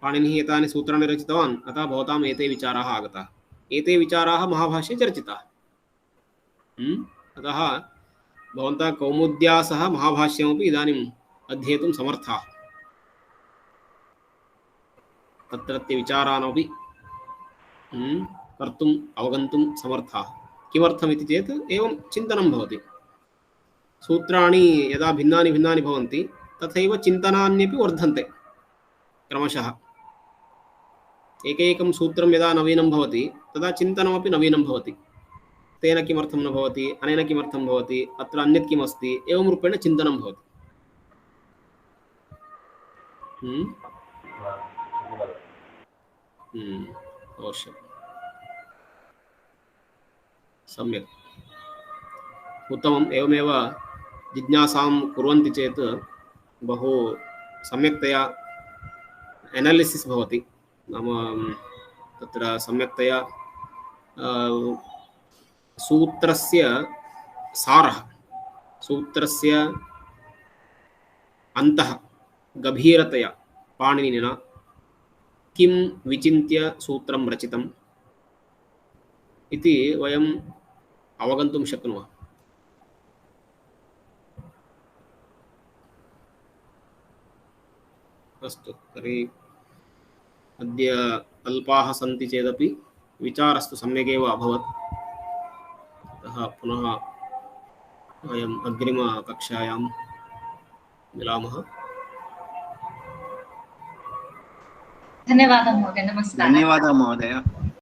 पाणिनिः एतानि सूत्राणि रचितवान्, अतः भवताम् एते विचाराः आगताः। एते विचाराः महाभाष्ये चर्चिताः। अतः भवन्तः कौमुद्या सह महाभाष्यमपि इदानीम् अध्येतुं समर्थाः। तत्रत्य विचारानपि कर्तुम् अवगन्तुं समर्थाः। किमर्थमिति चेत् एवं चिन्तनं भवति। सूत्राणि यदा भिन्नानि भिन्नानि भवन्ति तथैव चिन्तनान्यपि वर्धन्ते क्रमशः। एकैकं सूत्रं यदा नवीनं भवति तदा चिन्तनमपि नवीनं भवति। तेन किमर्थं न भवति, अनेन किमर्थं भवति, अत्र अन्यत् किमस्ति, एवं रूपेण चिन्तनं भवति। अवश्यम्। सम्यक्, उत्तमम्। एवमेव जिज्ञासां कुर्वन्ति चेत् बहु सम्यक्तया एनालिसिस् भवति, नाम तत्र सम्यक्तया सूत्रस्य सारः, सूत्रस्य अन्तः गभीरतया पाणिनिना किं विचिन्त्य सूत्रं रचितम् इति वयम् अवगन्तुं शक्नुमः। अस्तु, तर्हि अद्य अल्पाः सन्ति चेदपि विचारस्तु सम्यगेव अभवत्। अतः पुनः वयम् अग्रिमकक्षायां मिलामः। धन्यवादः महोदय। नमस्कारः। धन्यवादः महोदय।